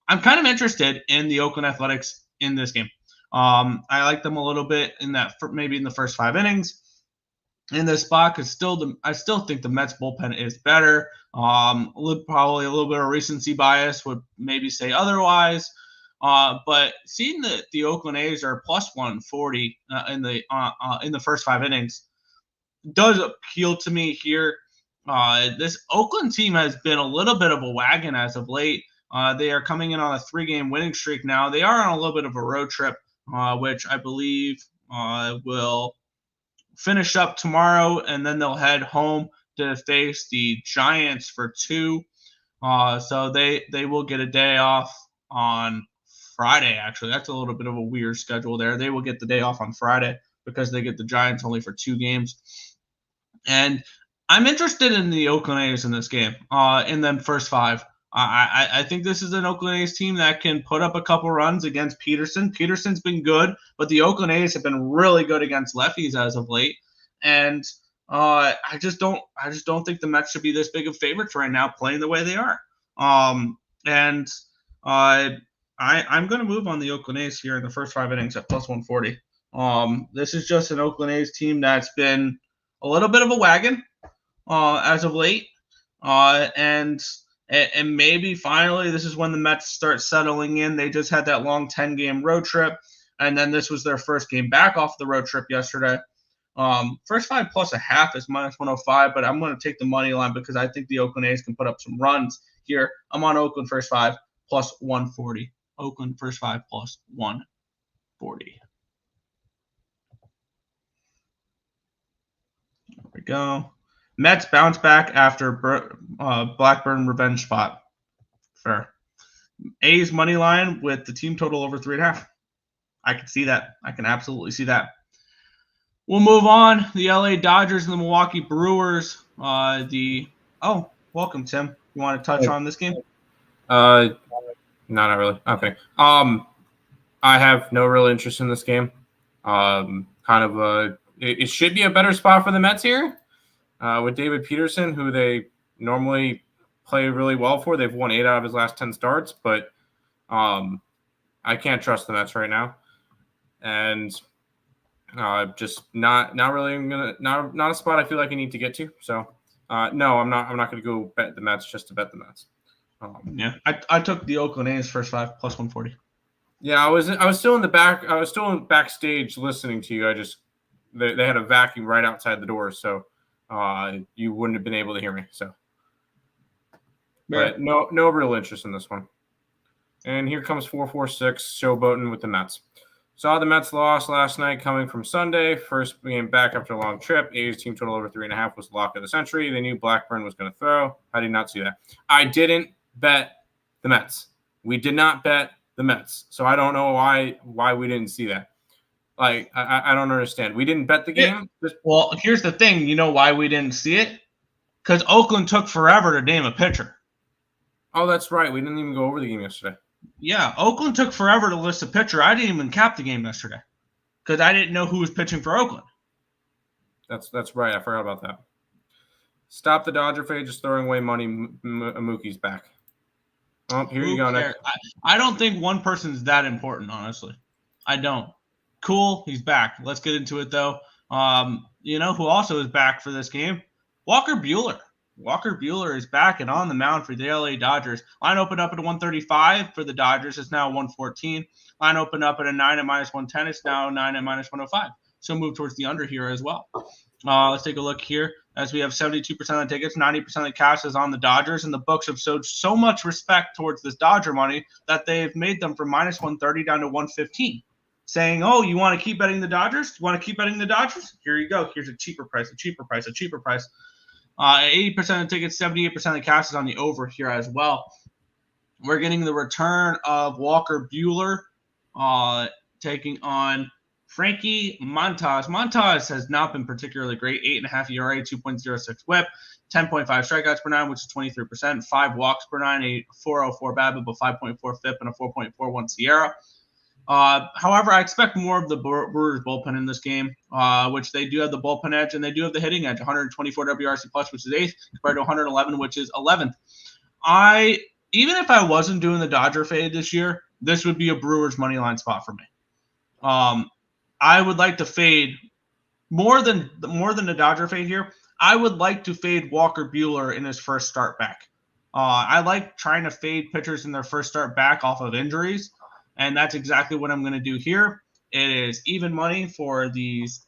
I'm kind of interested in the Oakland Athletics in this game. I like them a little bit in that, maybe in the first 5 innings in this spot, because I still think the Mets bullpen is better. Probably a little bit of recency bias would maybe say otherwise. But seeing that the Oakland A's are plus 140 in the first 5 innings does appeal to me here. This Oakland team has been a little bit of a wagon as of late. They are coming in on a 3-game winning streak now. They are on a little bit of a road trip, which I believe will finish up tomorrow, and then they'll head home to face the Giants for 2. So they will get a day off on Friday, actually. That's a little bit of a weird schedule there. They will get the day off on Friday because they get the Giants only for 2 games. And I'm interested in the Oakland A's in this game, in them first 5. I think this is an Oakland A's team that can put up a couple runs against Peterson. Peterson's been good, but the Oakland A's have been really good against lefties as of late. And I just don't think the Mets should be this big of favorites right now, playing the way they are. I'm going to move on the Oakland A's here in the first 5 innings at plus 140. This is just an Oakland A's team that's been a little bit of a wagon as of late, and maybe finally this is when the Mets start settling in. They just had that long 10-game road trip, and then this was their first game back off the road trip yesterday. First 5 plus a half is minus 105, but I'm going to take the money line because I think the Oakland A's can put up some runs here. I'm on Oakland first 5 plus 140. Oakland first 5 plus 140. There we go. Mets bounce back after Blackburn revenge spot. Fair. A's money line with the team total over 3.5. I can see that. I can absolutely see that. We'll move on. The LA Dodgers and the Milwaukee Brewers. Welcome, Tim. You want to touch on this game? No, not really. Okay. I have no real interest in this game. It should be a better spot for the Mets here. With David Peterson, who they normally play really well for. They've won 8 out of his last 10 starts, but I can't trust the Mets right now. And just not a spot I feel like I need to get to. So no, I'm not going to go bet the Mets just to bet the Mets. I took the Oakland A's first 5 plus 140. Yeah, I was still in the back. I was still backstage listening to you. They had a vacuum right outside the door, so you wouldn't have been able to hear me. So, but no real interest in this one. And here comes 446 showboating with the Mets. Saw the Mets loss last night coming from Sunday. First game back after a long trip. A's team total over 3.5 was the lock of the century. They knew Blackburn was going to throw. How did you not see that? I didn't bet the Mets. We did not bet the Mets. So I don't know why we didn't see that. Like, I don't understand. We didn't bet the game? Well, here's the thing. You know why we didn't see it? Because Oakland took forever to name a pitcher. Oh, that's right. We didn't even go over the game yesterday. Yeah, Oakland took forever to list a pitcher. I didn't even cap the game yesterday because I didn't know who was pitching for Oakland. That's right. I forgot about that. Stop the Dodger fade, just throwing away money. Mookie's back. Oh, here you go. Next. I don't think one person's that important, honestly. I don't. Cool, he's back. Let's get into it, though. You know who also is back for this game? Walker Buehler. Walker Buehler is back and on the mound for the LA Dodgers. Line opened up at a 135 for the Dodgers. It's now 114. Line opened up at a 9 at minus 110. It's now 9 at minus 105. So move towards the under here as well. Let's take a look here as we have 72% of the tickets, 90% of the cash is on the Dodgers, and the books have showed so much respect towards this Dodger money that they've made them from minus 130 down to 115. Saying, oh, you want to keep betting the Dodgers? You want to keep betting the Dodgers? Here you go. Here's a cheaper price, a cheaper price, a cheaper price. 80% of the tickets, 78% of the cash is on the over here as well. We're getting the return of Walker Buehler taking on Frankie Montas. Montas has not been particularly great. 8.5 ERA, 2.06 whip, 10.5 strikeouts per 9, which is 23%, 5 walks per 9, a 4.04 BABIP, a 5.4 FIP, and a 4.41 Sierra. However, I expect more of the Brewers bullpen in this game, which they do have the bullpen edge and they do have the hitting edge, 124 WRC plus, which is 8th, compared to 111, which is 11th. Even if I wasn't doing the Dodger fade this year, this would be a Brewers money line spot for me. I would like to fade more than the Dodger fade here. I would like to fade Walker Buehler in his first start back. I like trying to fade pitchers in their first start back off of injuries, and that's exactly what I'm going to do here. It is even money for these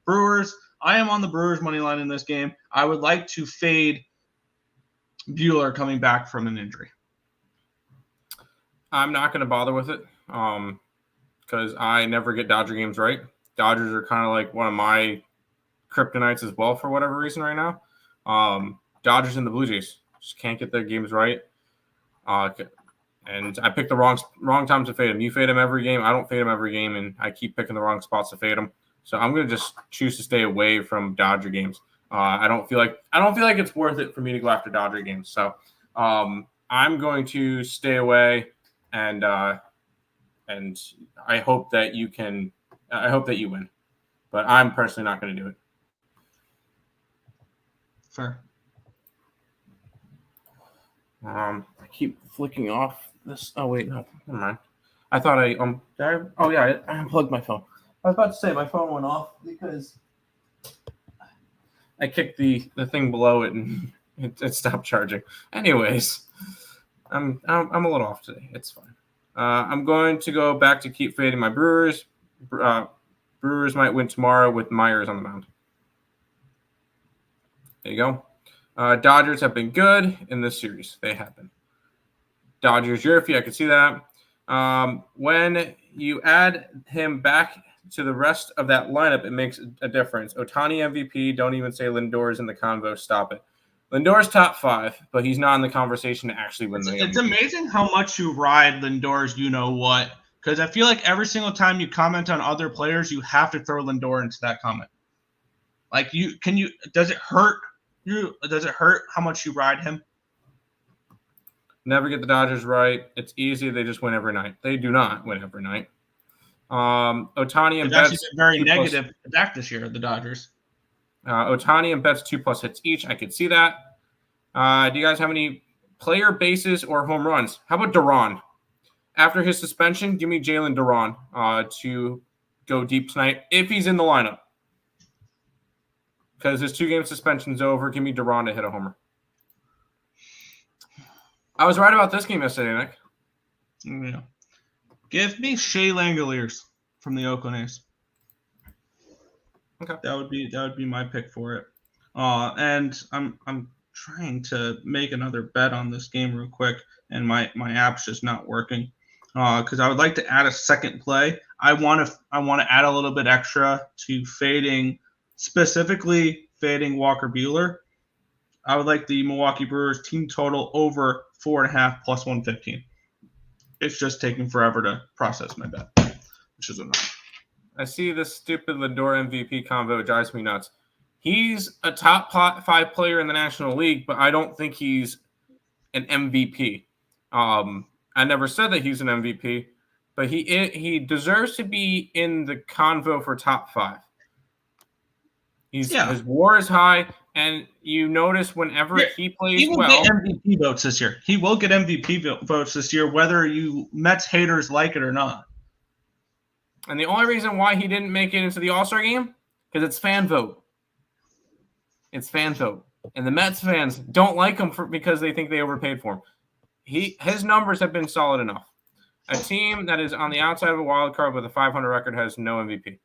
Brewers. I am on the Brewers money line in this game. I would like to fade Buehler coming back from an injury. I'm not going to bother with it because I never get Dodger games right. Dodgers are kind of like one of my kryptonites as well for whatever reason right now. Dodgers and the Blue Jays just can't get their games right. And I picked the wrong time to fade them. You fade them every game. I don't fade them every game, and I keep picking the wrong spots to fade them. So I'm going to just choose to stay away from Dodger games. I don't feel like it's worth it for me to go after Dodger games. So I'm going to stay away, and I hope that you can. I hope that you win, but I'm personally not going to do it. Fair. I keep flicking off this. Oh wait, no, never mind. I thought I unplugged my phone. I was about to say my phone went off because I kicked the thing below it and it stopped charging. Anyways, I'm a little off today. It's fine. I'm going to go back to keep fading my Brewers. Brewers might win tomorrow with Myers on the mound. There you go. Dodgers have been good in this series. They have been. Dodgers jersey, I can see that. When you add him back to the rest of that lineup, it makes a difference. Ohtani MVP, don't even say Lindor's in the convo. Stop it. Lindor's top 5, but he's not in the conversation to actually win the MVP. It's amazing how much you ride Lindor's you-know-what, because I feel like every single time you comment on other players, you have to throw Lindor into that comment. Like, does it hurt? Does it hurt how much you ride him? Never get the Dodgers right. It's easy. They just win every night. They do not win every night. Ohtani and Betts been very negative back this year, the Dodgers. Ohtani and Betts 2+ hits each. I could see that. Do you guys have any player bases or home runs? How about Duran? After his suspension, give me Jalen Duran to go deep tonight if he's in the lineup. Because his 2-game suspension's over. Give me Duran to hit a homer. I was right about this game yesterday, Nick. Yeah. Give me Shea Langoliers from the Oakland A's. Okay. That would be my pick for it. And I'm trying to make another bet on this game real quick, and my app's just not working. Because I would like to add a second play. I want to add a little bit extra to specifically fading Walker Buehler. I would like the Milwaukee Brewers team total over 4.5 plus 115. It's just taking forever to process my bet, which is annoying. I see this stupid Lindor MVP convo. It drives me nuts. He's a top 5 player in the National League, but I don't think he's an MVP. I never said that he's an MVP, but he deserves to be in the convo for top 5. His WAR is high, and you notice whenever he plays well, he will get MVP votes this year. He will get MVP votes this year, whether you Mets haters like it or not. And the only reason why he didn't make it into the All-Star game because it's fan vote. It's fan vote, and the Mets fans don't like him because they think they overpaid for him. His numbers have been solid enough. A team that is on the outside of a wild card with a 500 record has no MVP.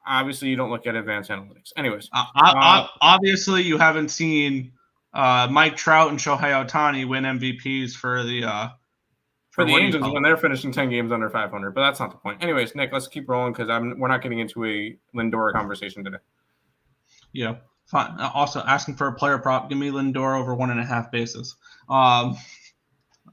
Obviously, you don't look at advanced analytics. Anyways. Obviously, you haven't seen Mike Trout and Shohei Ohtani win MVPs for the Angels when they're finishing 10 games under 500, but that's not the point. Anyways, Nick, let's keep rolling because we're not getting into a Lindor conversation today. Yeah. Fine. Also, asking for a player prop. Give me Lindor over 1.5 bases.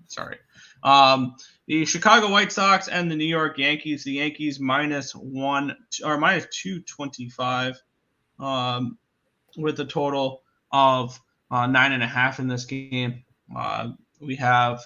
Sorry. The Chicago White Sox and the New York Yankees. The Yankees minus 225 with a total of 9.5 in this game. We have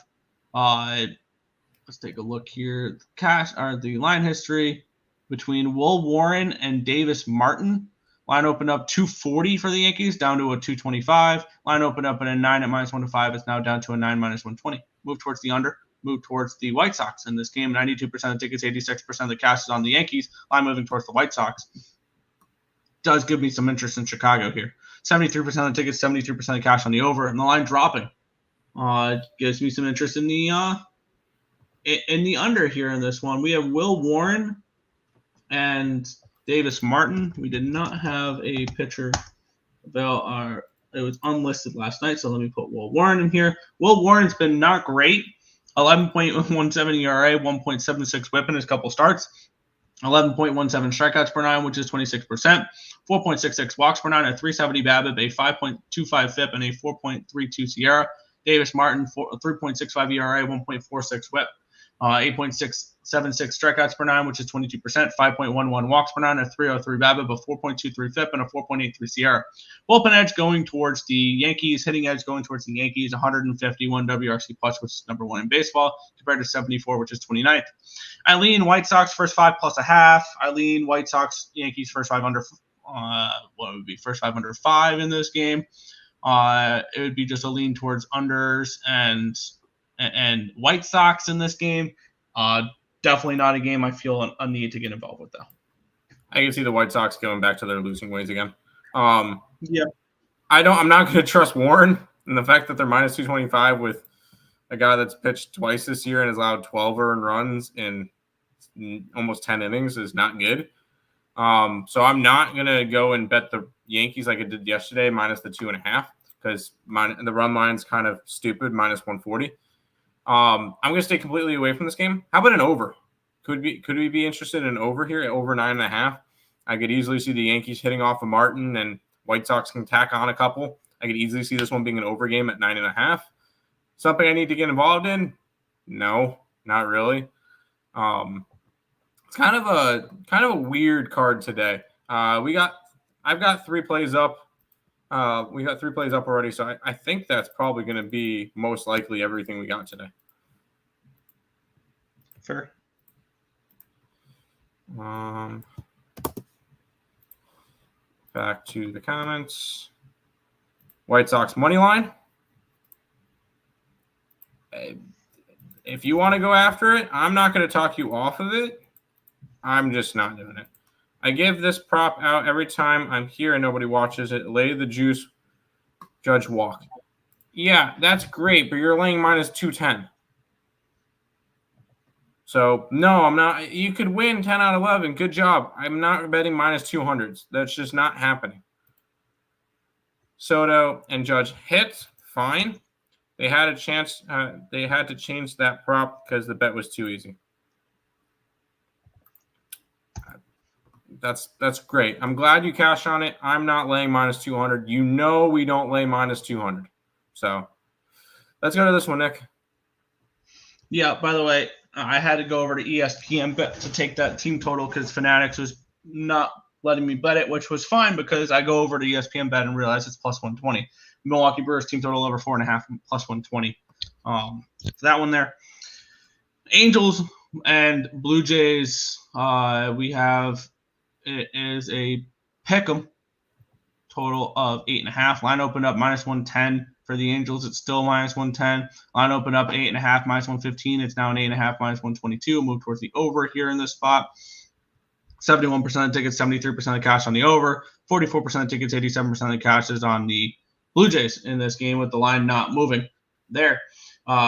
let's take a look here. The line history between Will Warren and Davis Martin. Line opened up 240 for the Yankees, down to a 225. Line opened up at a 9 at -105. It's now down to a 9 -120. Move towards the under. Move towards the White Sox in this game. 92% of tickets, 86% of the cash is on the Yankees. Line moving towards the White Sox. Does give me some interest in Chicago here. 73% of the tickets, 73% of the cash on the over, and the line dropping. Gives me some interest in the under here in this one. We have Will Warren and Davis Martin. We did not have a pitcher available. It was unlisted last night, so let me put Will Warren in here. Will Warren's been not great. 11.17 ERA, 1.76 WHIP in his couple starts. 11.17 strikeouts per nine, which is 26%. 4.66 walks per nine, a 370 BABIP, a 5.25 FIP, and a 4.32 SIERA. Davis Martin, 3.65 ERA, 1.46 WHIP. 8.676 strikeouts per nine, which is 22%, 5.11 walks per nine, a 303 BABIP, a 4.23 FIP, and a 4.83 SIERA. Bullpen edge going towards the Yankees, hitting edge going towards the Yankees, 151 WRC plus, which is number 1 in baseball, compared to 74, which is 29th. I lean White Sox first 5 plus a half. I lean White Sox Yankees first 5 under. First 5 under 5 in this game. It would be just a lean towards unders and White Sox in this game. Definitely not a game I feel a need to get involved with, though. I can see the White Sox going back to their losing ways again. Yeah. I'm not going to trust Warren, and the fact that they're minus 225 with a guy that's pitched twice this year and has allowed 12 earned runs in almost 10 innings is not good. So I'm not going to go and bet the Yankees like I did yesterday, minus the 2.5, because the run line's kind of stupid, minus 140. I'm going to stay completely away from this game. How about an over? Could we be interested in an over here at over 9.5? I could easily see the Yankees hitting off of Martin and White Sox can tack on a couple. I could easily see this one being an over game at 9.5. Something I need to get involved in? No, not really. It's kind of a weird card today. I've got 3 plays up. We got 3 plays up already, so I think that's probably going to be most likely everything we got today. Fair. Back to the comments. White Sox money line. If you want to go after it, I'm not going to talk you off of it. I'm just not doing it. I give this prop out every time I'm here and nobody watches it. Lay the juice, Judge walk. Yeah, that's great, but you're laying minus 210. So, no, I'm not. You could win 10 out of 11. Good job. I'm not betting minus 200s. That's just not happening. Soto and Judge hit. Fine. They had a chance. They had to change that prop because the bet was too easy. That's great. I'm glad you cashed on it. I'm not laying minus 200. You know we don't lay minus 200. So let's go to this one, Nick. Yeah, by the way, I had to go over to ESPN bet to take that team total because Fanatics was not letting me bet it, which was fine because I go over to ESPN bet and realize it's plus 120. Milwaukee Brewers team total over 4.5 plus 120. That one there. Angels and Blue Jays, we have it is a pick'em total of 8.5. Line opened up minus 110 for the Angels. It's still minus 110. Line opened up 8.5 minus 115. It's now an 8.5 minus 122. Move towards the over here in this spot. 71% of tickets, 73% of cash on the over. 44% of tickets, 87% of the cash is on the Blue Jays in this game with the line not moving there.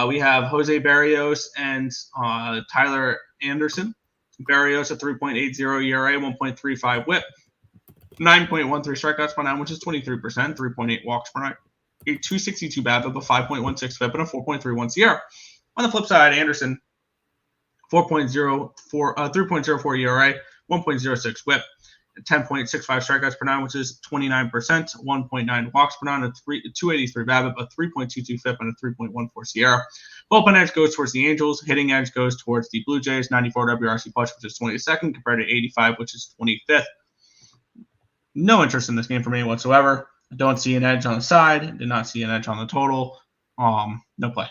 We have Jose Barrios and Tyler Anderson. Barrios at 3.80 ERA, 1.35 WHIP, 9.13 strikeouts per nine, which is 23%, 3.8 walks per night, a 262 BABIP, a 5.16 FIP, and a 4.31 SIERA. On the flip side, Anderson, 3.04 ERA, 1.06 WHIP, 10.65 strikeouts per nine, which is 29%, 1.9 walks per nine, a 283 BABIP, a 3.22 FIP, and a 3.14 SIERA. Bullpen edge goes towards the Angels. Hitting edge goes towards the Blue Jays. 94 WRC plus, which is 22nd, compared to 85, which is 25th. No interest in this game for me whatsoever. I don't see an edge on the side. Did not see an edge on the total. No play.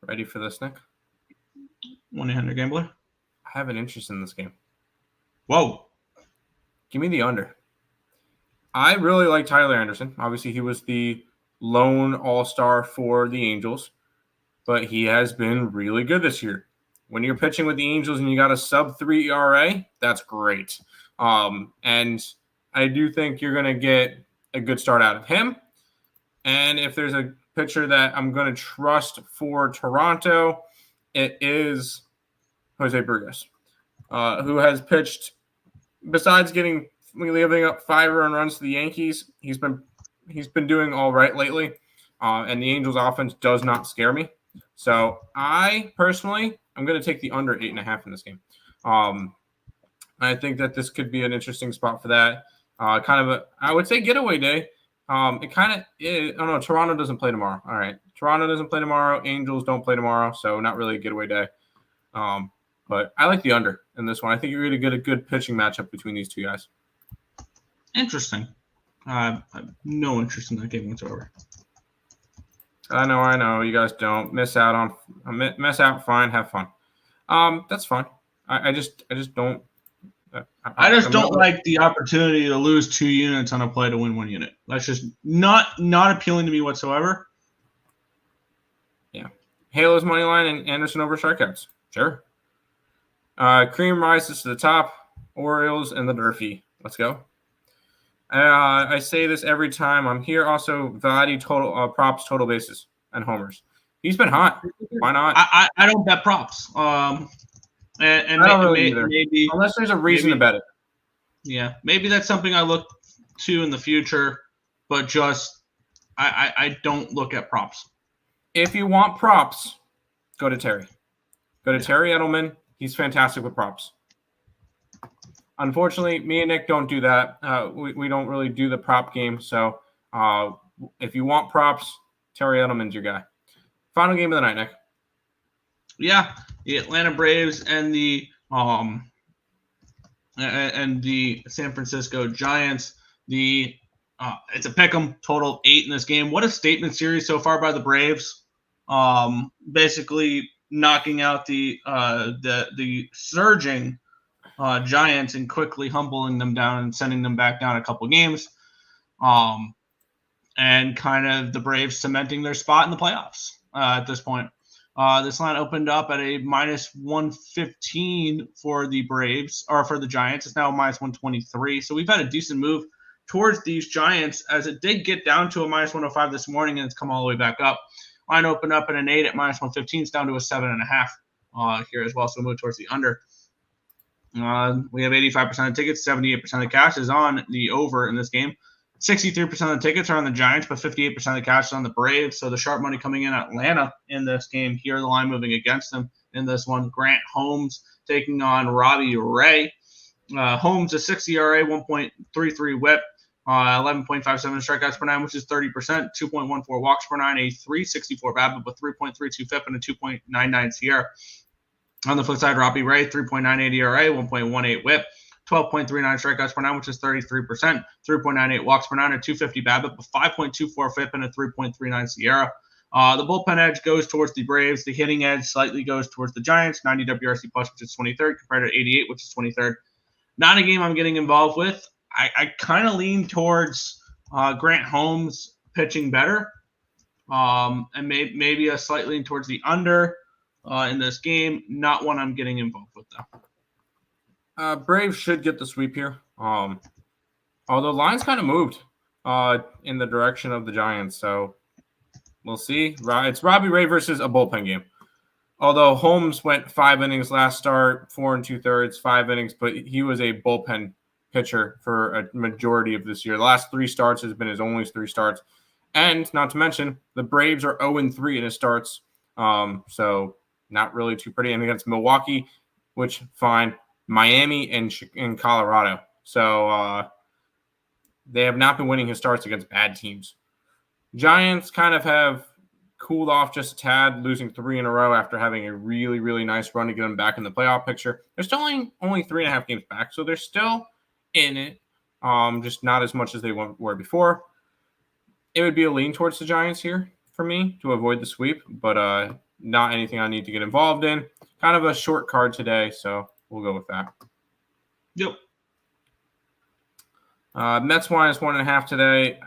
Ready for this, Nick? 1-800-GAMBLER. I have an interest in this game. Whoa. Give me the under. I really like Tyler Anderson. Obviously, he was the lone all-star for the Angels, but he has been really good this year. When you're pitching with the Angels and you got a sub-3 ERA, that's great. And I do think you're going to get a good start out of him. And if there's a pitcher that I'm going to trust for Toronto, it is Jose Burgos, who has pitched, besides giving up 5 earned runs to the Yankees, he's been doing all right lately. And the Angels offense does not scare me. So I personally, I'm going to take the under 8.5 in this game. I think that this could be an interesting spot for that. Kind of I would say getaway day. It kind of is. Oh no, Toronto doesn't play tomorrow. All right, Toronto doesn't play tomorrow. Angels don't play tomorrow, so not really a getaway day. But I like the under in this one. I think you're going to get a good pitching matchup between these two guys. Interesting. I have no interest in that game whatsoever. I know. You guys don't miss out. Fine, have fun. That's fine. I just don't. I just don't like the opportunity to lose 2 units on a play to win 1 unit. That's just not appealing to me whatsoever. Yeah. Halo's money line and Anderson over strikeouts. Sure. Cream rises to the top. Orioles and the Durfee. Let's go. I say this every time I'm here. Also, Vladdy total props, total bases, and homers. He's been hot. Why not? I don't bet props. And I don't really maybe unless there's a reason to bet it. Yeah, maybe that's something I look to in the future, but just I don't look at props. If you want props, go to Terry. Go to Terry Edelman. He's fantastic with props. Unfortunately, me and Nick don't do that. We don't really do the prop game. So if you want props, Terry Edelman's your guy. Final game of the night, Nick. Yeah, the Atlanta Braves and the San Francisco Giants. It's a pick'em, total 8 in this game. What a statement series so far by the Braves. Basically knocking out the surging Giants and quickly humbling them down and sending them back down a couple games. And kind of the Braves cementing their spot in the playoffs at this point. This line opened up at a -115 for the Braves, or for the Giants. It's now -123. So we've had a decent move towards these Giants, as it did get down to a -105 this morning, and it's come all the way back up. Line opened up at an 8 at -115. It's down to a 7.5 here as well. So we'll move towards the under. We have 85% of tickets. 78% of the cash is on the over in this game. 63% of the tickets are on the Giants, but 58% of the cash is on the Braves. So the sharp money coming in Atlanta in this game here. The line moving against them in this one. Grant Holmes taking on Robbie Ray. Holmes, a 6 ERA, 1.33 whip, 11.57 strikeouts per 9, which is 30%, 2.14 walks per 9, a 3.64 BABIP with 3.32 FIP and a 2.99 SIERA. On the flip side, Robbie Ray, 3.98 ERA, 1.18 whip, 12.39 strikeouts per 9, which is 33%, 3.98 walks per 9, a 250 BABIP, a 5.24 FIP, and a 3.39 SIERA. The bullpen edge goes towards the Braves. The hitting edge slightly goes towards the Giants, 90 WRC plus, which is 23rd, compared to 88, which is 23rd. Not a game I'm getting involved with. I kind of lean towards Grant Holmes pitching better, and maybe a slight lean towards the under in this game. Not one I'm getting involved with, though. Braves should get the sweep here. Although lines kind of moved in the direction of the Giants, so we'll see. It's Robbie Ray versus a bullpen game. Although Holmes went 5 innings last start, 4 2/3, 5 innings, but he was a bullpen pitcher for a majority of this year. The last 3 starts has been his only 3 starts. And not to mention, the Braves are 0-3 in his starts. So not really too pretty. And against Milwaukee, which fine. Miami and Colorado. So they have not been winning his starts against bad teams. Giants kind of have cooled off just a tad, losing 3 in a row after having a really, really nice run to get them back in the playoff picture. They're still only 3.5 games back, so they're still in it, just not as much as they were before. It would be a lean towards the Giants here for me to avoid the sweep, but not anything I need to get involved in. Kind of a short card today, so we'll go with that. Yep. Mets minus 1.5 today.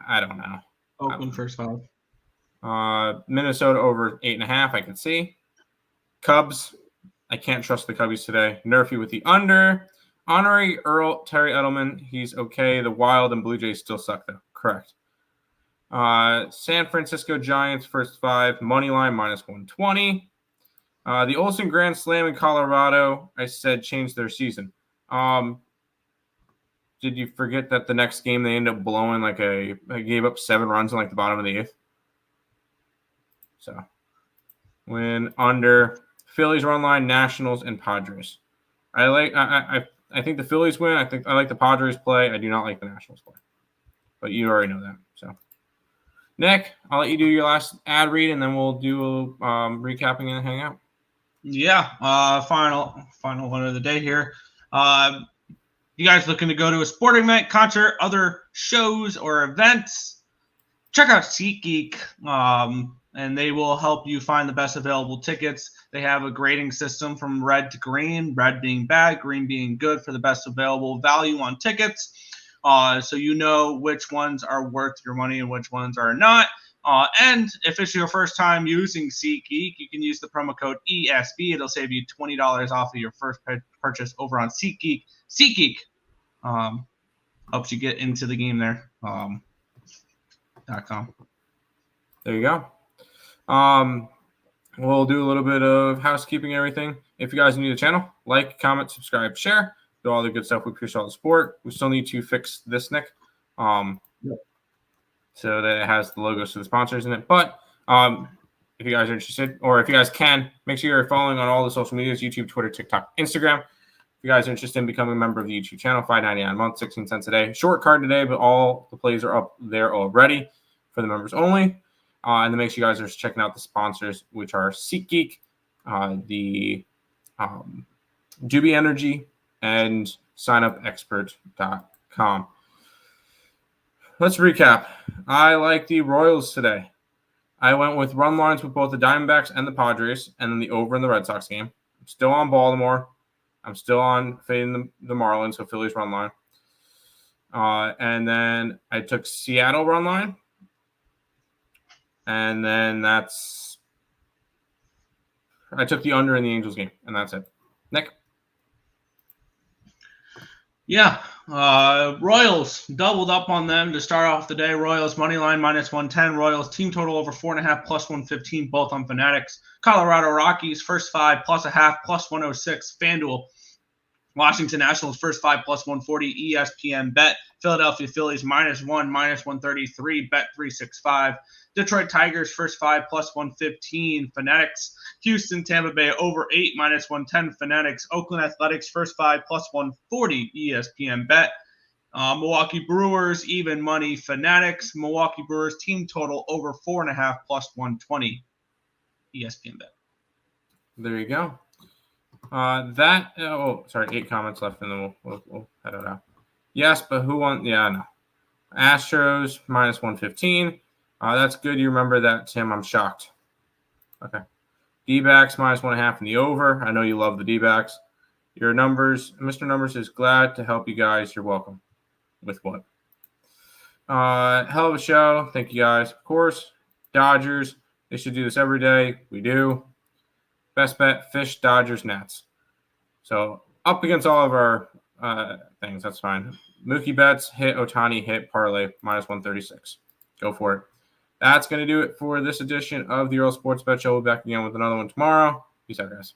I don't know. Oakland first 5. Minnesota over 8.5. I can see. Cubs. I can't trust the Cubbies today. Nerfy with the under. Honorary Earle, Terry Edelman. He's okay. The Wild and Blue Jays still suck, though. Correct. San Francisco Giants first 5. Money line minus 120. The Olsen Grand Slam in Colorado, I said change their season. Did you forget that the next game they ended up blowing they gave up 7 runs in the bottom of the 8th? So, win under. Phillies run line, Nationals, and Padres. I think the Phillies win. I like the Padres play. I do not like the Nationals play. But you already know that. So, Nick, I'll let you do your last ad read, and then we'll do recapping and hang out. Yeah, final one of the day here. You guys looking to go to a sporting event, concert, other shows or events? Check out SeatGeek, and they will help you find the best available tickets. They have a grading system from red to green, red being bad, green being good for the best available value on tickets. So you know which ones are worth your money and which ones are not. And if it's your first time using SeatGeek, you can use the promo code ESB. It'll save you $20 off of your first purchase over on SeatGeek. SeatGeek helps you get into the game there. .com. There you go. We'll do a little bit of housekeeping and everything. If you guys are new to the channel, like, comment, subscribe, share. Do all the good stuff. We appreciate all the support. We still need to fix this, Nick. So that it has the logos to the sponsors in it. But if you guys are interested, or if you guys can, make sure you're following on all the social medias, YouTube, Twitter, TikTok, Instagram. If you guys are interested in becoming a member of the YouTube channel, $5.99 a month, 16 cents a day. Short card today, but all the plays are up there already for the members only. And then make sure you guys are checking out the sponsors, which are SeatGeek, the Doobie Energy, and signupexpert.com. Let's recap. I like the Royals today. I went with run lines with both the Diamondbacks and the Padres, and then the over in the Red Sox game. I'm still on Baltimore. I'm still on fading the Marlins, so Phillies run line. And then I took Seattle run line. And then I took the under in the Angels game, and that's it. Nick? Yeah, Royals doubled up on them to start off the day. Royals money line minus 110. Royals team total over 4.5 plus 115, both on Fanatics. Colorado Rockies first 5 plus a half plus 106. FanDuel. Washington Nationals first 5 plus 140. ESPN bet. Philadelphia Phillies minus 1 minus 133. Bet 365. Detroit Tigers first 5 plus 115. Fanatics. Houston Tampa Bay over 8 minus 110. Fanatics. Oakland Athletics first 5 plus 140. ESPN bet. Milwaukee Brewers even money. Fanatics. Milwaukee Brewers team total over 4.5 plus 120. ESPN bet. There you go. 8 comments left, and then we'll head it out. Yes, but who won? Yeah, no. Astros minus 115. That's good. You remember that, Tim. I'm shocked. Okay. D-backs minus 1.5 in the over. I know you love the D-backs. Your numbers, Mr. Numbers is glad to help you guys. You're welcome. With what? Hell of a show. Thank you guys. Of course, Dodgers. They should do this every day. We do. Best bet, Fish, Dodgers, Nats. So up against all of our things. That's fine. Mookie Betts, hit. Ohtani, hit. Parlay, minus 136. Go for it. That's going to do it for this edition of the Earle Sports Bet Show. We'll be back again with another one tomorrow. Peace out, guys.